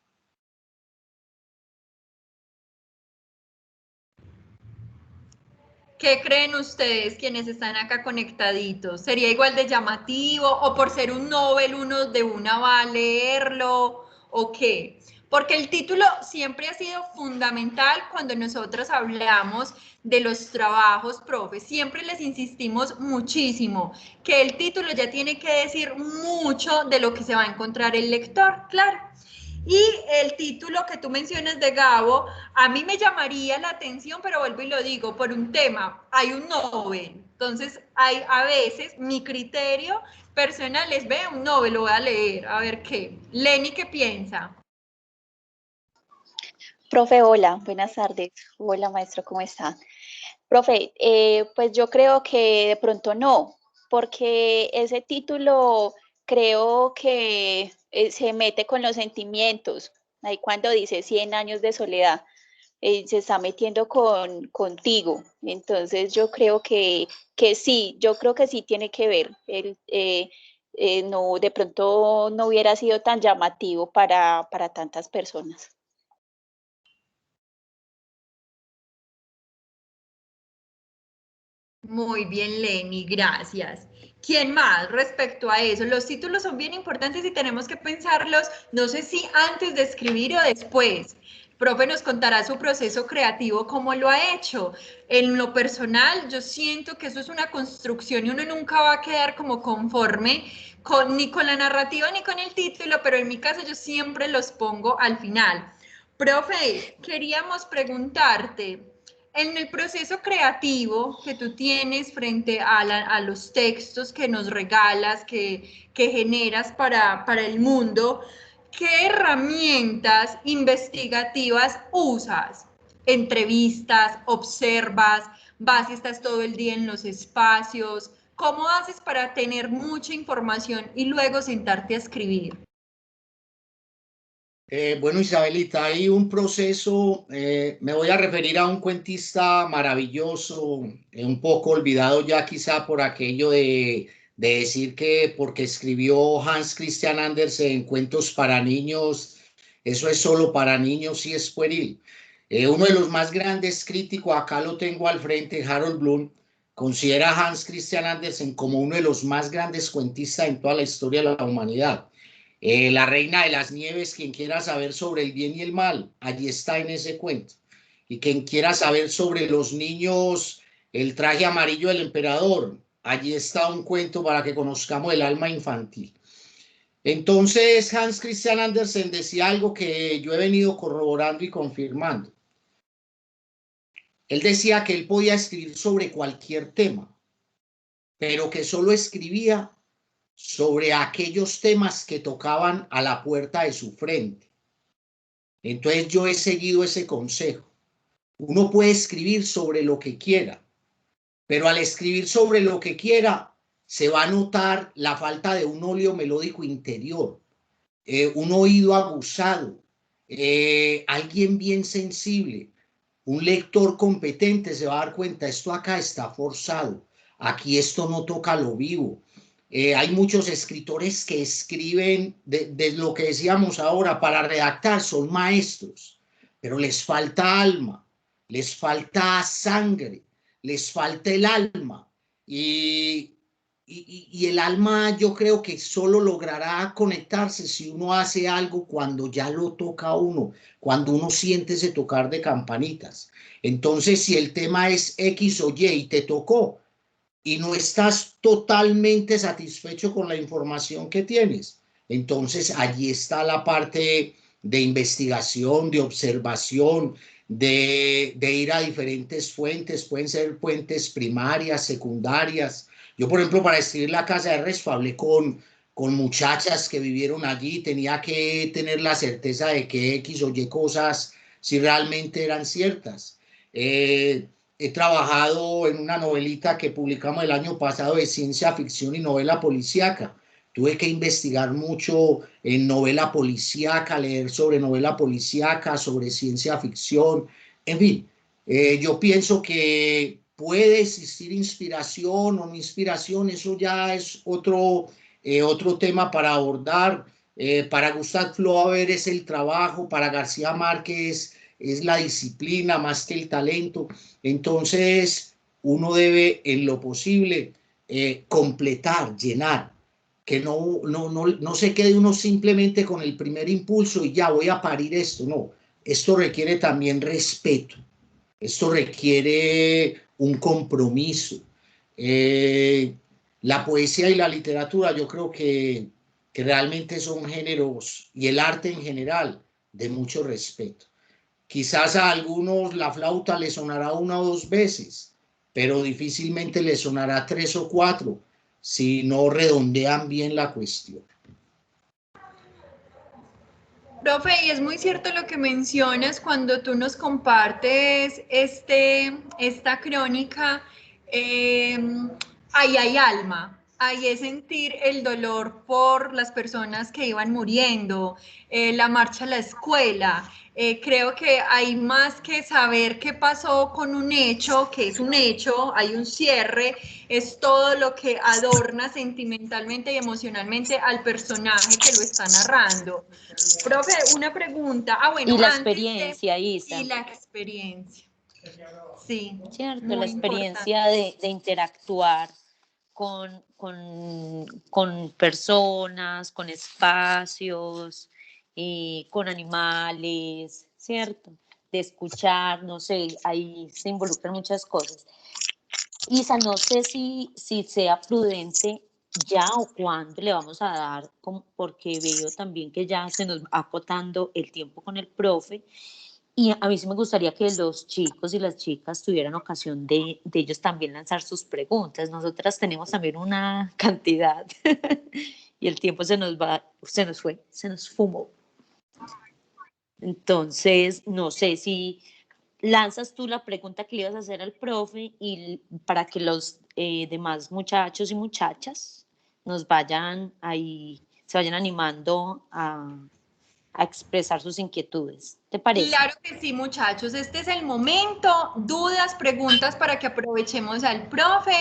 A: ¿Qué creen ustedes, quienes están acá conectaditos? ¿Sería igual de llamativo o por ser un novel uno de una va a leerlo o qué? Porque el título siempre ha sido fundamental cuando nosotros hablamos de los trabajos, profe. Siempre les insistimos muchísimo que el título ya tiene que decir mucho de lo que se va a encontrar el lector, claro. Y el título que tú mencionas de Gabo, a mí me llamaría la atención, pero vuelvo y lo digo, por un tema, hay un novel. Entonces, hay a veces, mi criterio personal es, ve, un novel, lo voy a leer, a ver qué. Lenny, ¿qué piensa?
H: Profe, hola, buenas tardes. Hola, maestro, ¿cómo está? Profe, pues yo creo que de pronto no, porque ese título creo que se mete con los sentimientos. Ahí cuando dice 100 años de soledad, se está metiendo contigo. Entonces yo creo que sí, yo creo que sí tiene que ver. No, de pronto no hubiera sido tan llamativo para tantas personas.
A: Muy bien, Lenny, gracias. ¿Quién más respecto a eso? Los títulos son bien importantes y tenemos que pensarlos, no sé si antes de escribir o después. Profe nos contará su proceso creativo, cómo lo ha hecho. En lo personal, yo siento que eso es una construcción y uno nunca va a quedar como conforme ni con la narrativa ni con el título, pero en mi caso yo siempre los pongo al final. Profe, queríamos preguntarte, en el proceso creativo que tú tienes frente a los textos que nos regalas, que generas para el mundo, ¿qué herramientas investigativas usas? Entrevistas, observas, vas y estás todo el día en los espacios. ¿Cómo haces para tener mucha información y luego sentarte a escribir?
B: Bueno, Isabelita, hay un proceso, me voy a referir a un cuentista maravilloso, un poco olvidado ya quizá por aquello de decir que porque escribió Hans Christian Andersen cuentos para niños, eso es solo para niños y es pueril. Uno de los más grandes críticos, acá lo tengo al frente, Harold Bloom, considera a Hans Christian Andersen como uno de los más grandes cuentistas en toda la historia de la humanidad. La Reina de las Nieves, quien quiera saber sobre el bien y el mal, allí está en ese cuento. Y quien quiera saber sobre los niños, el traje amarillo del emperador, allí está un cuento para que conozcamos el alma infantil. Entonces, Hans Christian Andersen decía algo que yo he venido corroborando y confirmando. Él decía que él podía escribir sobre cualquier tema, pero que solo escribía sobre aquellos temas que tocaban a la puerta de su frente. Entonces yo he seguido ese consejo. Uno puede escribir sobre lo que quiera, pero al escribir sobre lo que quiera se va a notar la falta de un óleo melódico interior, un oído aguzado, alguien bien sensible, un lector competente se va a dar cuenta, esto acá está forzado, aquí esto no toca lo vivo. Hay muchos escritores que escriben de lo que decíamos ahora para redactar, son maestros, pero les falta alma, les falta sangre, les falta el alma. Y el alma yo creo que solo logrará conectarse si uno hace algo cuando ya lo toca a uno, cuando uno siente ese tocar de campanitas. Entonces, si el tema es X o Y y te tocó, y no estás totalmente satisfecho con la información que tienes, entonces allí está la parte de investigación, de observación, de ir a diferentes fuentes, pueden ser fuentes primarias, secundarias. Yo, por ejemplo, para escribir La Casa de Resfa, hablé con muchachas que vivieron allí, tenía que tener la certeza de que X o Y cosas si realmente eran ciertas. He trabajado en una novelita que publicamos el año pasado de ciencia ficción y novela policíaca. Tuve que investigar mucho en novela policíaca, leer sobre novela policíaca, sobre ciencia ficción, en fin. Yo pienso que puede existir inspiración o no inspiración, eso ya es otro tema para abordar. Para Gustave Flaubert es el trabajo, para García Márquez es la disciplina más que el talento. Entonces, uno debe en lo posible completar, llenar, que no se quede uno simplemente con el primer impulso y ya voy a parir esto. No, esto requiere también respeto, esto requiere un compromiso. La poesía y la literatura yo creo que realmente son géneros, y el arte en general, de mucho respeto. Quizás a algunos la flauta les sonará 1 o 2 veces, pero difícilmente les sonará 3 o 4 si no redondean bien la cuestión.
A: Profe, y es muy cierto lo que mencionas cuando tú nos compartes esta crónica. Ahí hay alma, ahí es sentir el dolor por las personas que iban muriendo, la marcha a la escuela. Creo que hay más que saber qué pasó con un hecho, que es un hecho, hay un cierre, es todo lo que adorna sentimentalmente y emocionalmente al personaje que lo está narrando. Profe, una pregunta.
F: Bueno, y la experiencia, Isa.
A: Y la experiencia. Sí.
F: Cierto, la experiencia de interactuar con personas, con espacios, con animales, ¿cierto? De escuchar, no sé, ahí se involucran muchas cosas. Isa, no sé si sea prudente ya o cuándo le vamos a dar, porque veo también que ya se nos va acotando el tiempo con el profe. Y a mí sí me gustaría que los chicos y las chicas tuvieran ocasión de ellos también lanzar sus preguntas. Nosotras tenemos también una cantidad y el tiempo se nos fumó. Entonces, no sé si lanzas tú la pregunta que le ibas a hacer al profe y para que los demás muchachos y muchachas nos vayan ahí, se vayan animando a expresar sus inquietudes. ¿Te parece?
A: Claro que sí, muchachos. Este es el momento. Dudas, preguntas para que aprovechemos al profe.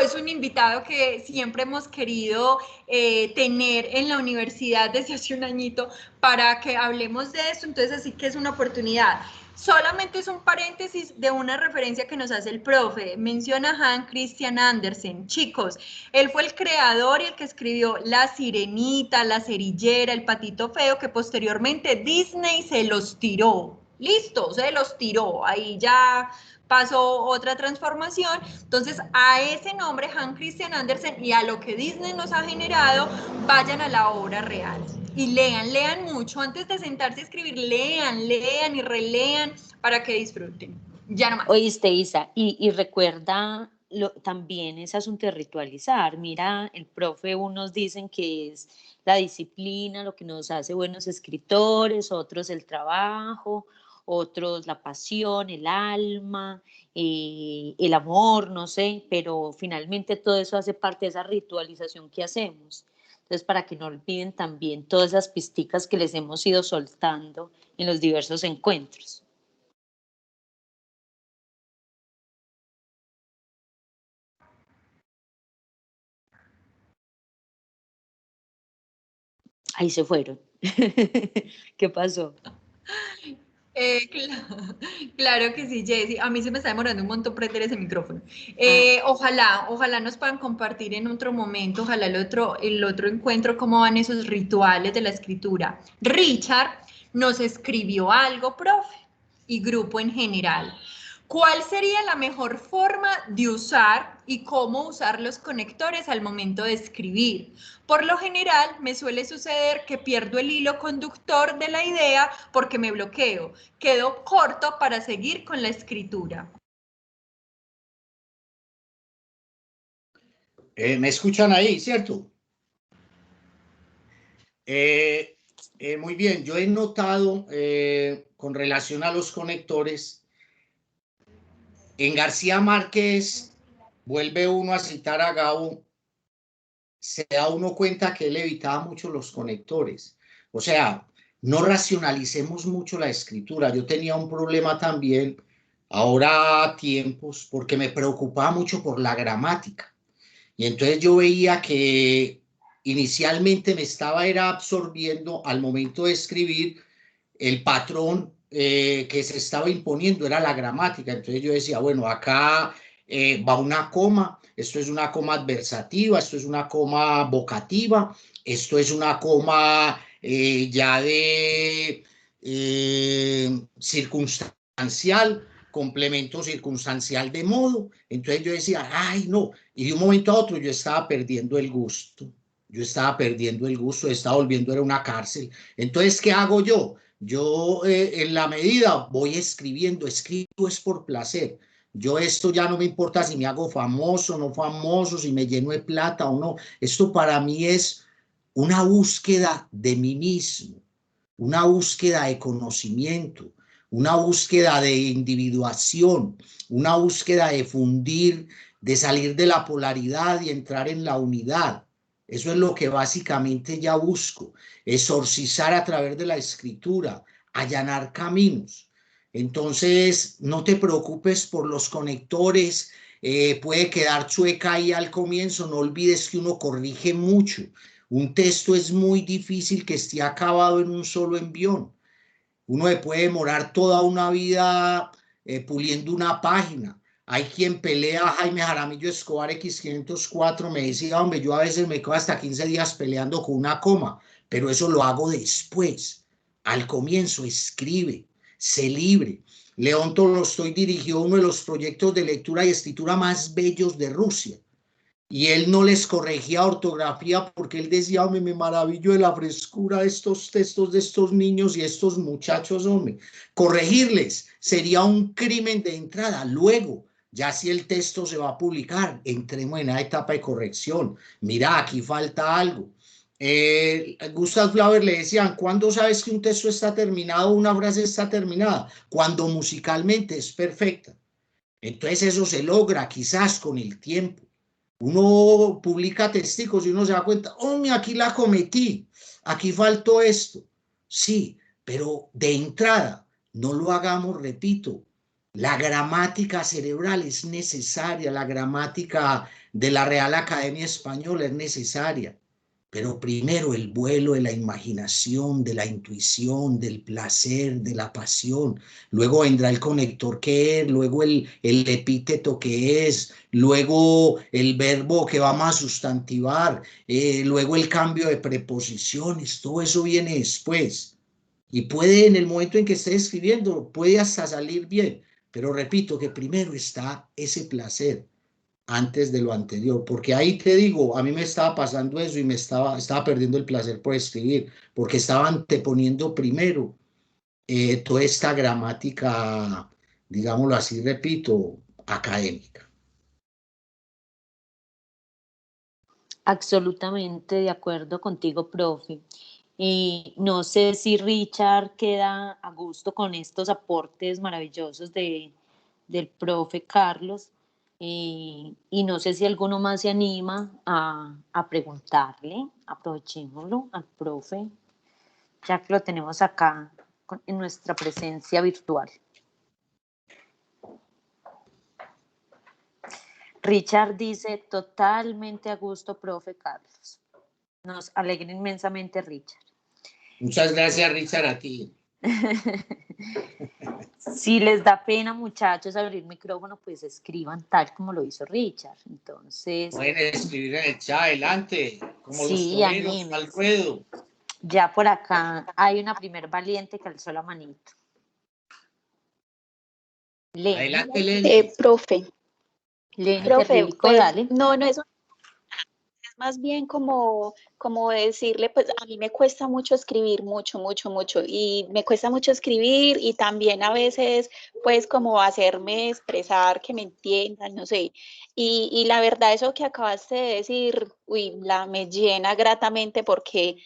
A: Es un invitado que siempre hemos querido tener en la universidad desde hace un añito para que hablemos de esto. Entonces, así que es una oportunidad. Solamente es un paréntesis de una referencia que nos hace el profe. Menciona a Hans Christian Andersen. Chicos, él fue el creador y el que escribió La Sirenita, La Cerillera, El Patito Feo, que posteriormente Disney se los tiró. Listo, se los tiró. Ahí ya pasó otra transformación. Entonces, a ese nombre, Hans Christian Andersen, y a lo que Disney nos ha generado, vayan a la obra real. Y lean mucho. Antes de sentarse a escribir, lean y relean para que disfruten. Ya nomás.
F: Oíste, Isa, y recuerda también ese asunto de ritualizar. Mira, el profe, unos dicen que es la disciplina lo que nos hace buenos escritores, otros el trabajo, otros la pasión, el alma, el amor, no sé, pero finalmente todo eso hace parte de esa ritualización que hacemos. Entonces, para que no olviden también todas esas pisticas que les hemos ido soltando en los diversos encuentros. Ahí se fueron. ¿Qué pasó?
A: Claro que sí, Jessy. A mí se me está demorando un montón prender ese micrófono. Ojalá nos puedan compartir en otro momento, ojalá el otro encuentro, cómo van esos rituales de la escritura. Richard nos escribió algo, profe, y grupo en general. ¿Cuál sería la mejor forma de usar y cómo usar los conectores al momento de escribir? Por lo general, me suele suceder que pierdo el hilo conductor de la idea porque me bloqueo. Quedo corto para seguir con la escritura.
B: ¿Me escuchan ahí, cierto? Muy bien, yo he notado con relación a los conectores, en García Márquez, vuelve uno a citar a Gabo, se da uno cuenta que él evitaba mucho los conectores. O sea, no racionalicemos mucho la escritura. Yo tenía un problema también, ahora a tiempos, porque me preocupaba mucho por la gramática. Y entonces yo veía que inicialmente me estaba era absorbiendo al momento de escribir el patrón que se estaba imponiendo era la gramática. Entonces yo decía, bueno, acá va una coma, esto es una coma adversativa, esto es una coma vocativa, esto es una coma ya de circunstancial, complemento circunstancial de modo. Entonces yo decía, ay, no. Y de un momento a otro yo estaba perdiendo el gusto. Yo estaba perdiendo el gusto, estaba volviendo, era una cárcel. Entonces, ¿qué hago yo? Yo en la medida voy escribiendo, escribo es por placer. Yo esto ya no me importa si me hago famoso, no famoso, si me lleno de plata o no. Esto para mí es una búsqueda de mí mismo, una búsqueda de conocimiento, una búsqueda de individuación, una búsqueda de fundir, de salir de la polaridad y entrar en la unidad. Eso es lo que básicamente ya busco, exorcizar a través de la escritura, allanar caminos. Entonces, no te preocupes por los conectores, puede quedar chueca ahí al comienzo, no olvides que uno corrige mucho. Un texto es muy difícil que esté acabado en un solo envión. Uno se puede demorar toda una vida puliendo una página. Hay quien pelea, Jaime Jaramillo Escobar X504 me decía, hombre, yo a veces me quedo hasta 15 días peleando con una coma, pero eso lo hago después. Al comienzo escribe, sé libre. León Tolstoy dirigió uno de los proyectos de lectura y escritura más bellos de Rusia. Y él no les corregía ortografía porque él decía, hombre, me maravillo de la frescura de estos textos de estos niños y estos muchachos, hombre. Corregirles sería un crimen de entrada. Luego, ya si el texto se va a publicar, entremos en la etapa de corrección. Mira, aquí falta algo. Gustav Flaubert le decían, ¿cuándo sabes que un texto está terminado o una frase está terminada? Cuando musicalmente es perfecta. Entonces eso se logra quizás con el tiempo. Uno publica testigos y uno se da cuenta, oh, aquí la cometí, aquí faltó esto. Sí, pero de entrada, no lo hagamos, repito, la gramática cerebral es necesaria, la gramática de la Real Academia Española es necesaria, pero primero el vuelo de la imaginación, de la intuición, del placer, de la pasión. Luego vendrá el conector que es, luego el epíteto que es, luego el verbo que vamos a sustantivar, luego el cambio de preposiciones, todo eso viene después. Y puede en el momento en que esté escribiendo, puede hasta salir bien, pero repito que primero está ese placer antes de lo anterior, porque ahí te digo, a mí me estaba pasando eso y me estaba perdiendo el placer por escribir, porque estaba anteponiendo primero toda esta gramática, digámoslo así, repito, académica.
F: Absolutamente de acuerdo contigo, profe. No sé si Richard queda a gusto con estos aportes maravillosos del profe Carlos, y no sé si alguno más se anima a preguntarle, aprovechémoslo al profe, ya que lo tenemos acá en nuestra presencia virtual. Richard dice, totalmente a gusto, profe Carlos. Nos alegra inmensamente, Richard.
B: Muchas gracias, Richard, a ti.
F: Si les da pena, muchachos, abrir micrófono, pues escriban tal como lo hizo Richard. Entonces,
B: pueden escribir en el chat adelante, como los
F: sí,
B: toreros al ruedo.
F: Ya por acá hay una primer valiente que alzó la manito. Lenny,
B: Adelante, Lenny.
H: Profe,
F: Lenny
H: profe,
F: Terrílico,
H: pues
F: dale.
H: no, no es más bien como decirle, pues a mí me cuesta mucho escribir, mucho, y me cuesta mucho escribir y también a veces, pues como hacerme expresar, que me entiendan, no sé. Y la verdad, eso que acabaste de decir, uy, me llena gratamente porque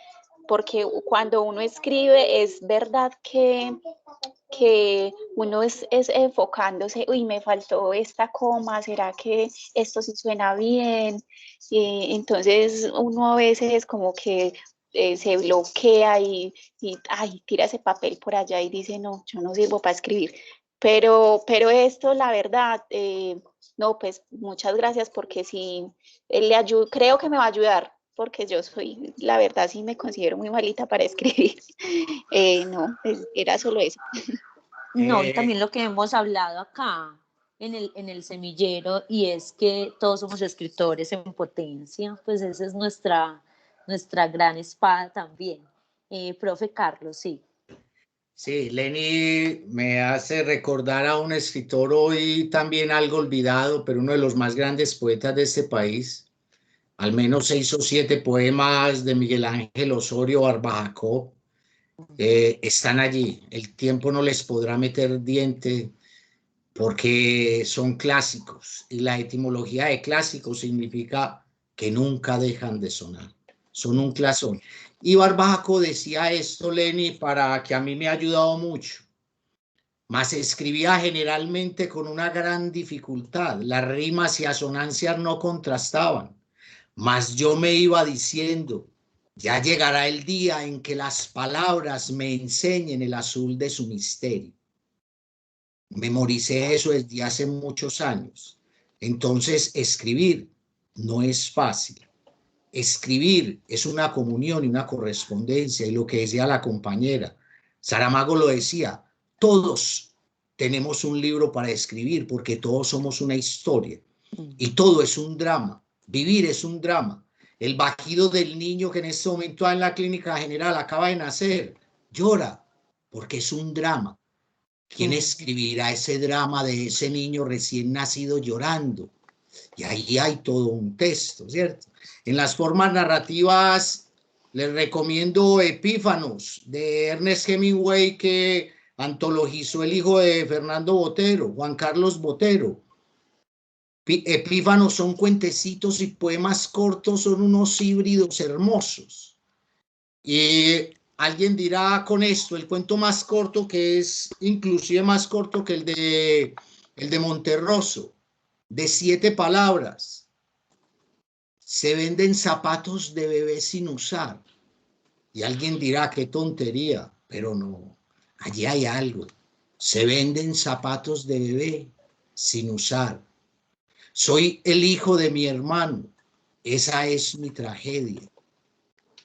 H: cuando uno escribe es verdad que uno es enfocándose, uy, me faltó esta coma, ¿será que esto sí suena bien? Entonces uno a veces como que se bloquea y ay, tira ese papel por allá y dice, no, yo no sirvo para escribir. Pero esto, la verdad, no, pues muchas gracias porque sí, creo que me va a ayudar porque yo soy, la verdad, sí me considero muy malita para escribir. No, era solo eso.
F: No, y también lo que hemos hablado acá en el semillero, y es que todos somos escritores en potencia, pues esa es nuestra gran espada también. Profe Carlos, sí.
B: Sí, Lenny me hace recordar a un escritor hoy también algo olvidado, pero uno de los más grandes poetas de este país. Al menos 6 o 7 poemas de Miguel Ángel Osorio Barbajacó están allí. El tiempo no les podrá meter diente porque son clásicos y la etimología de clásico significa que nunca dejan de sonar. Son un clasón. Y Barbajacó decía esto, Lenny, para que a mí me ha ayudado mucho. Mas escribía generalmente con una gran dificultad. Las rimas y asonancias no contrastaban. Mas yo me iba diciendo, ya llegará el día en que las palabras me enseñen el azul de su misterio. Memoricé eso desde hace muchos años. Entonces, escribir no es fácil. Escribir es una comunión y una correspondencia. Y lo que decía la compañera, Saramago lo decía, todos tenemos un libro para escribir porque todos somos una historia. Y todo es un drama. Vivir es un drama. El bajido del niño que en este momento está en la clínica general acaba de nacer, llora porque es un drama. ¿Quién escribirá ese drama de ese niño recién nacido llorando? Y ahí hay todo un texto, ¿cierto? En las formas narrativas les recomiendo Epífanos de Ernest Hemingway, que antologizó el hijo de Fernando Botero, Juan Carlos Botero. Epífanos son cuentecitos y poemas cortos, son unos híbridos hermosos. Y alguien dirá con esto, el cuento más corto, que es inclusive más corto que el de Monterroso, de 7 palabras. Se venden zapatos de bebé sin usar. Y alguien dirá, qué tontería, pero no, allí hay algo. Se venden zapatos de bebé sin usar. Soy el hijo de mi hermano. Esa es mi tragedia.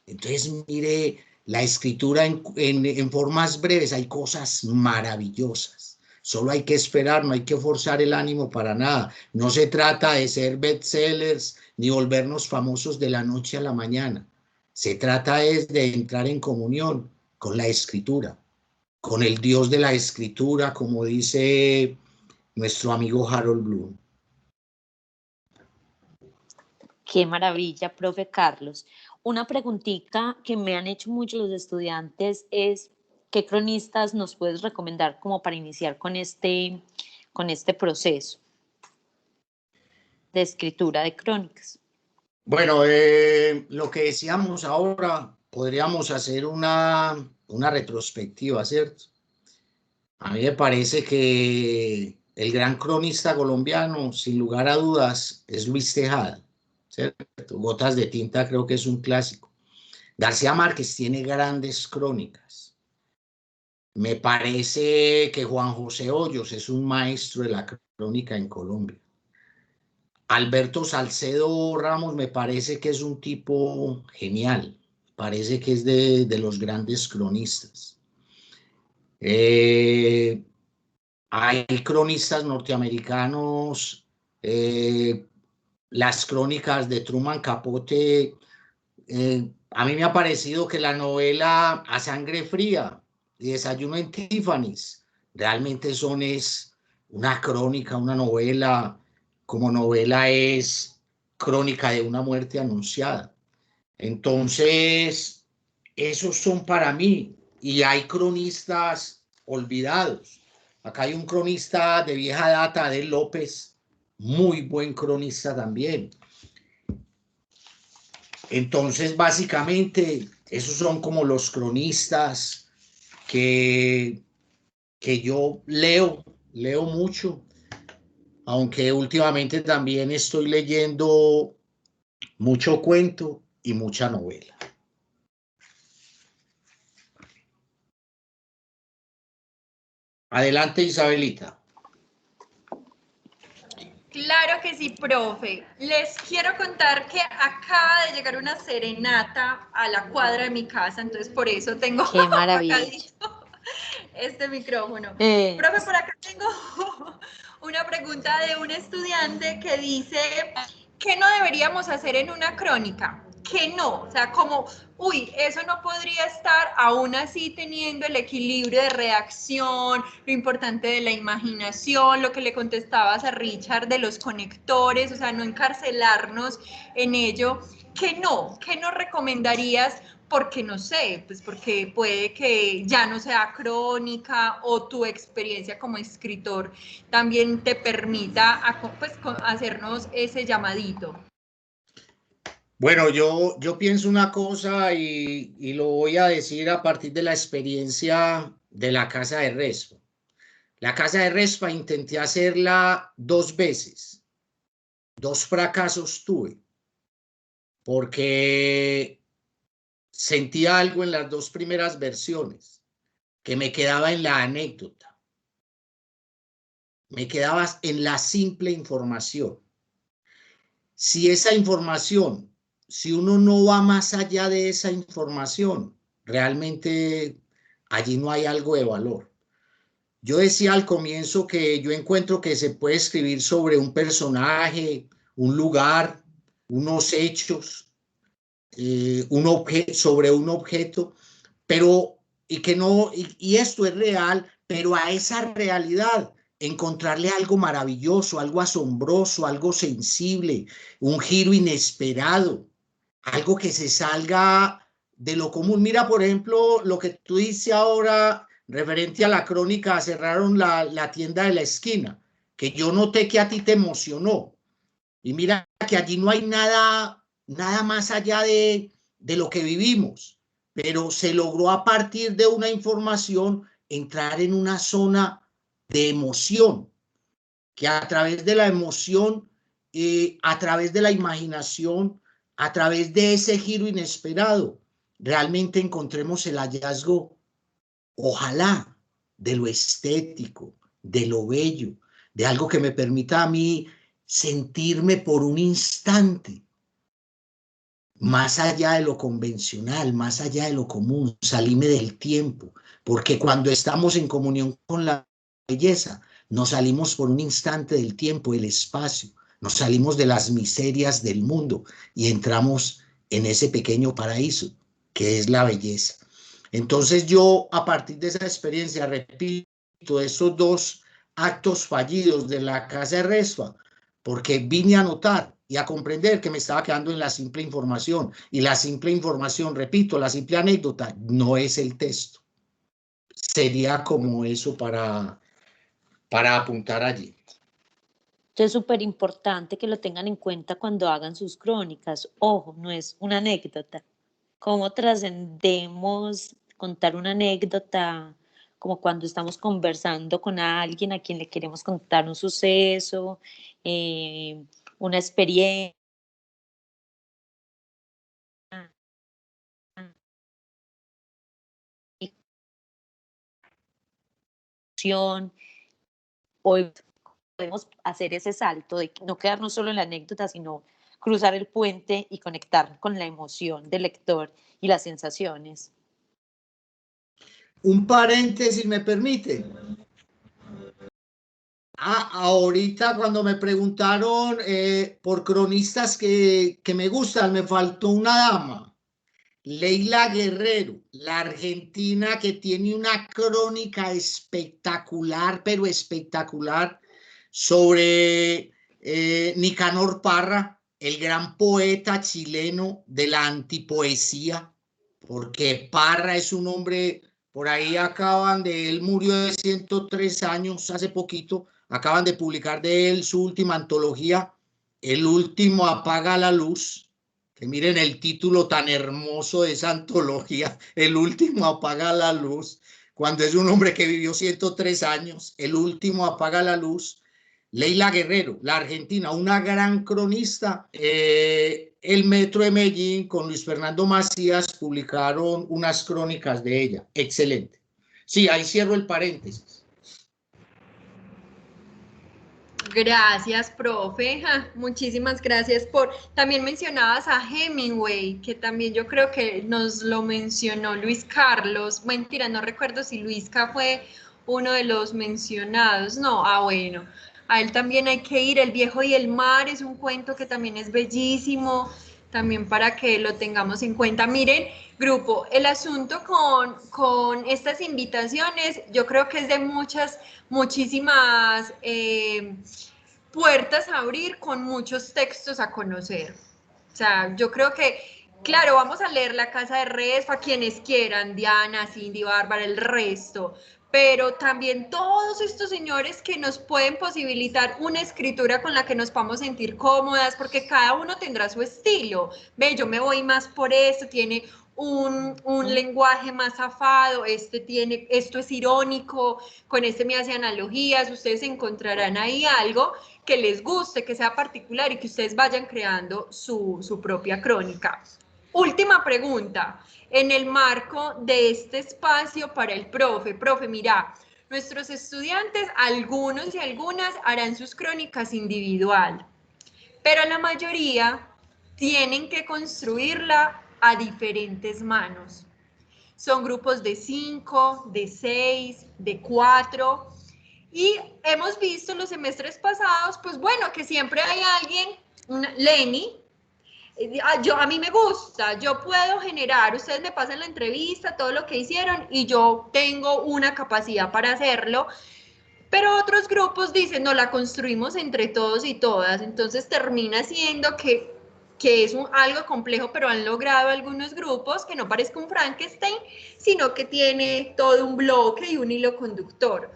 B: Entonces, mire, la escritura en formas breves, hay cosas maravillosas. Solo hay que esperar, no hay que forzar el ánimo para nada. No se trata de ser bestsellers ni volvernos famosos de la noche a la mañana. Se trata es de entrar en comunión con la escritura, con el Dios de la escritura, como dice nuestro amigo Harold Bloom.
F: Qué maravilla, profe Carlos. Una preguntita que me han hecho mucho los estudiantes es, ¿qué cronistas nos puedes recomendar como para iniciar con este proceso de escritura de crónicas?
B: Bueno, lo que decíamos ahora, podríamos hacer una retrospectiva, ¿cierto? A mí me parece que el gran cronista colombiano, sin lugar a dudas, es Luis Tejada, ¿cierto? Gotas de tinta creo que es un clásico. García Márquez tiene grandes crónicas. Me parece que Juan José Hoyos es un maestro de la crónica en Colombia. Alberto Salcedo Ramos me parece que es un tipo genial, parece que es de los grandes cronistas. Hay cronistas norteamericanos, las crónicas de Truman Capote. A mí me ha parecido que la novela A Sangre Fría y Desayuno en Tiffany's realmente son una crónica, una novela, como novela es Crónica de una muerte anunciada. Entonces, esos son para mí, y hay cronistas olvidados. Acá hay un cronista de vieja data, Adel López, muy buen cronista también. Entonces, básicamente, esos son como los cronistas que yo leo mucho, aunque últimamente también estoy leyendo mucho cuento y mucha novela. Adelante, Isabelita.
A: Claro que sí, profe. Les quiero contar que acaba de llegar una serenata a la cuadra de mi casa, entonces por eso tengo
F: Qué maravilla.
A: este micrófono. Profe, por acá tengo una pregunta de un estudiante que dice, ¿qué no deberíamos hacer en una crónica? ¿Qué no? O sea, como, uy, eso no podría estar aún así teniendo el equilibrio de redacción, lo importante de la imaginación, lo que le contestabas a Richard de los conectores, o sea, no encarcelarnos en ello. ¿Qué no? ¿Qué nos recomendarías? Porque no sé, pues porque puede que ya no sea crónica o tu experiencia como escritor también te permita pues, hacernos ese llamadito.
B: Bueno, yo pienso una cosa y lo voy a decir a partir de la experiencia de la Casa de Respa. La Casa de Respa intenté hacerla 2 veces. 2 fracasos tuve, porque sentía algo en las 2 primeras versiones, que me quedaba en la anécdota. Me quedaba en la simple información. Si esa información, si uno no va más allá de esa información, realmente allí no hay algo de valor. Yo decía al comienzo que yo encuentro que se puede escribir sobre un personaje, un lugar, unos hechos, sobre un objeto, pero y esto es real, pero a esa realidad encontrarle algo maravilloso, algo asombroso, algo sensible, un giro inesperado, algo que se salga de lo común. Mira, por ejemplo, lo que tú dices ahora referente a la crónica, cerraron la tienda de la esquina, que yo noté que a ti te emocionó. Y mira que allí no hay nada más allá de lo que vivimos, pero se logró a partir de una información entrar en una zona de emoción, que a través de la emoción, a través de la imaginación, a través de ese giro inesperado, realmente encontremos el hallazgo, ojalá, de lo estético, de lo bello, de algo que me permita a mí sentirme por un instante más allá de lo convencional, más allá de lo común, salirme del tiempo, porque cuando estamos en comunión con la belleza, nos salimos por un instante del tiempo, del espacio, nos salimos de las miserias del mundo y entramos en ese pequeño paraíso que es la belleza. Entonces yo, a partir de esa experiencia, repito, esos 2 actos fallidos de la Casa de Respa, porque vine a notar y a comprender que me estaba quedando en la simple información. Y la simple información, repito, la simple anécdota, no es el texto. Sería como eso para apuntar allí.
F: Entonces es súper importante que lo tengan en cuenta cuando hagan sus crónicas. Ojo, no es una anécdota. ¿Cómo trascendemos contar una anécdota? Como cuando estamos conversando con alguien a quien le queremos contar un suceso, una experiencia. Hoy podemos hacer ese salto de no quedarnos solo en la anécdota, sino cruzar el puente y conectar con la emoción del lector y las sensaciones.
B: Un paréntesis, ¿me permite? Ahorita cuando me preguntaron por cronistas que me gustan, me faltó una dama. Leila Guerrero, la argentina, que tiene una crónica espectacular, pero espectacular, sobre Nicanor Parra, el gran poeta chileno de la antipoesía, porque Parra es un hombre, por ahí él murió de 103 años hace poquito, acaban de publicar de él su última antología, El último apaga la luz, que miren el título tan hermoso de esa antología, El último apaga la luz, cuando es un hombre que vivió 103 años, El último apaga la luz. Leila Guerrero, la argentina, una gran cronista. El Metro de Medellín con Luis Fernando Macías publicaron unas crónicas de ella. Excelente. Sí, ahí cierro el paréntesis.
A: Gracias, profe. Muchísimas gracias por... También mencionabas a Hemingway, que también yo creo que nos lo mencionó Luis Carlos. Mentira, no recuerdo si Luisca fue uno de los mencionados. No, bueno. A él también hay que ir. El viejo y el mar es un cuento que también es bellísimo, también para que lo tengamos en cuenta. Miren, grupo, el asunto con estas invitaciones, yo creo que es de muchísimas puertas a abrir, con muchos textos a conocer. O sea, yo creo que, claro, vamos a leer La Casa de Resfa, quienes quieran, Diana, Cindy, Bárbara, el resto, pero también todos estos señores que nos pueden posibilitar una escritura con la que nos podamos sentir cómodas, porque cada uno tendrá su estilo. Ve, yo me voy más por esto, tiene un lenguaje más afado, esto es irónico, con este me hace analogías, ustedes encontrarán ahí algo que les guste, que sea particular y que ustedes vayan creando su propia crónica. Última pregunta, en el marco de este espacio para el profe. Profe, mira, nuestros estudiantes, algunos y algunas, harán sus crónicas individual, pero la mayoría tienen que construirla a diferentes manos. Son grupos de 5, de 6, de 4, y hemos visto los semestres pasados, pues bueno, que siempre hay alguien, Lenny, a mí me gusta, yo puedo generar, ustedes me pasan la entrevista, todo lo que hicieron, y yo tengo una capacidad para hacerlo, pero otros grupos dicen, no, la construimos entre todos y todas, entonces termina siendo que es algo complejo, pero han logrado algunos grupos que no parezca un Frankenstein, sino que tiene todo un bloque y un hilo conductor.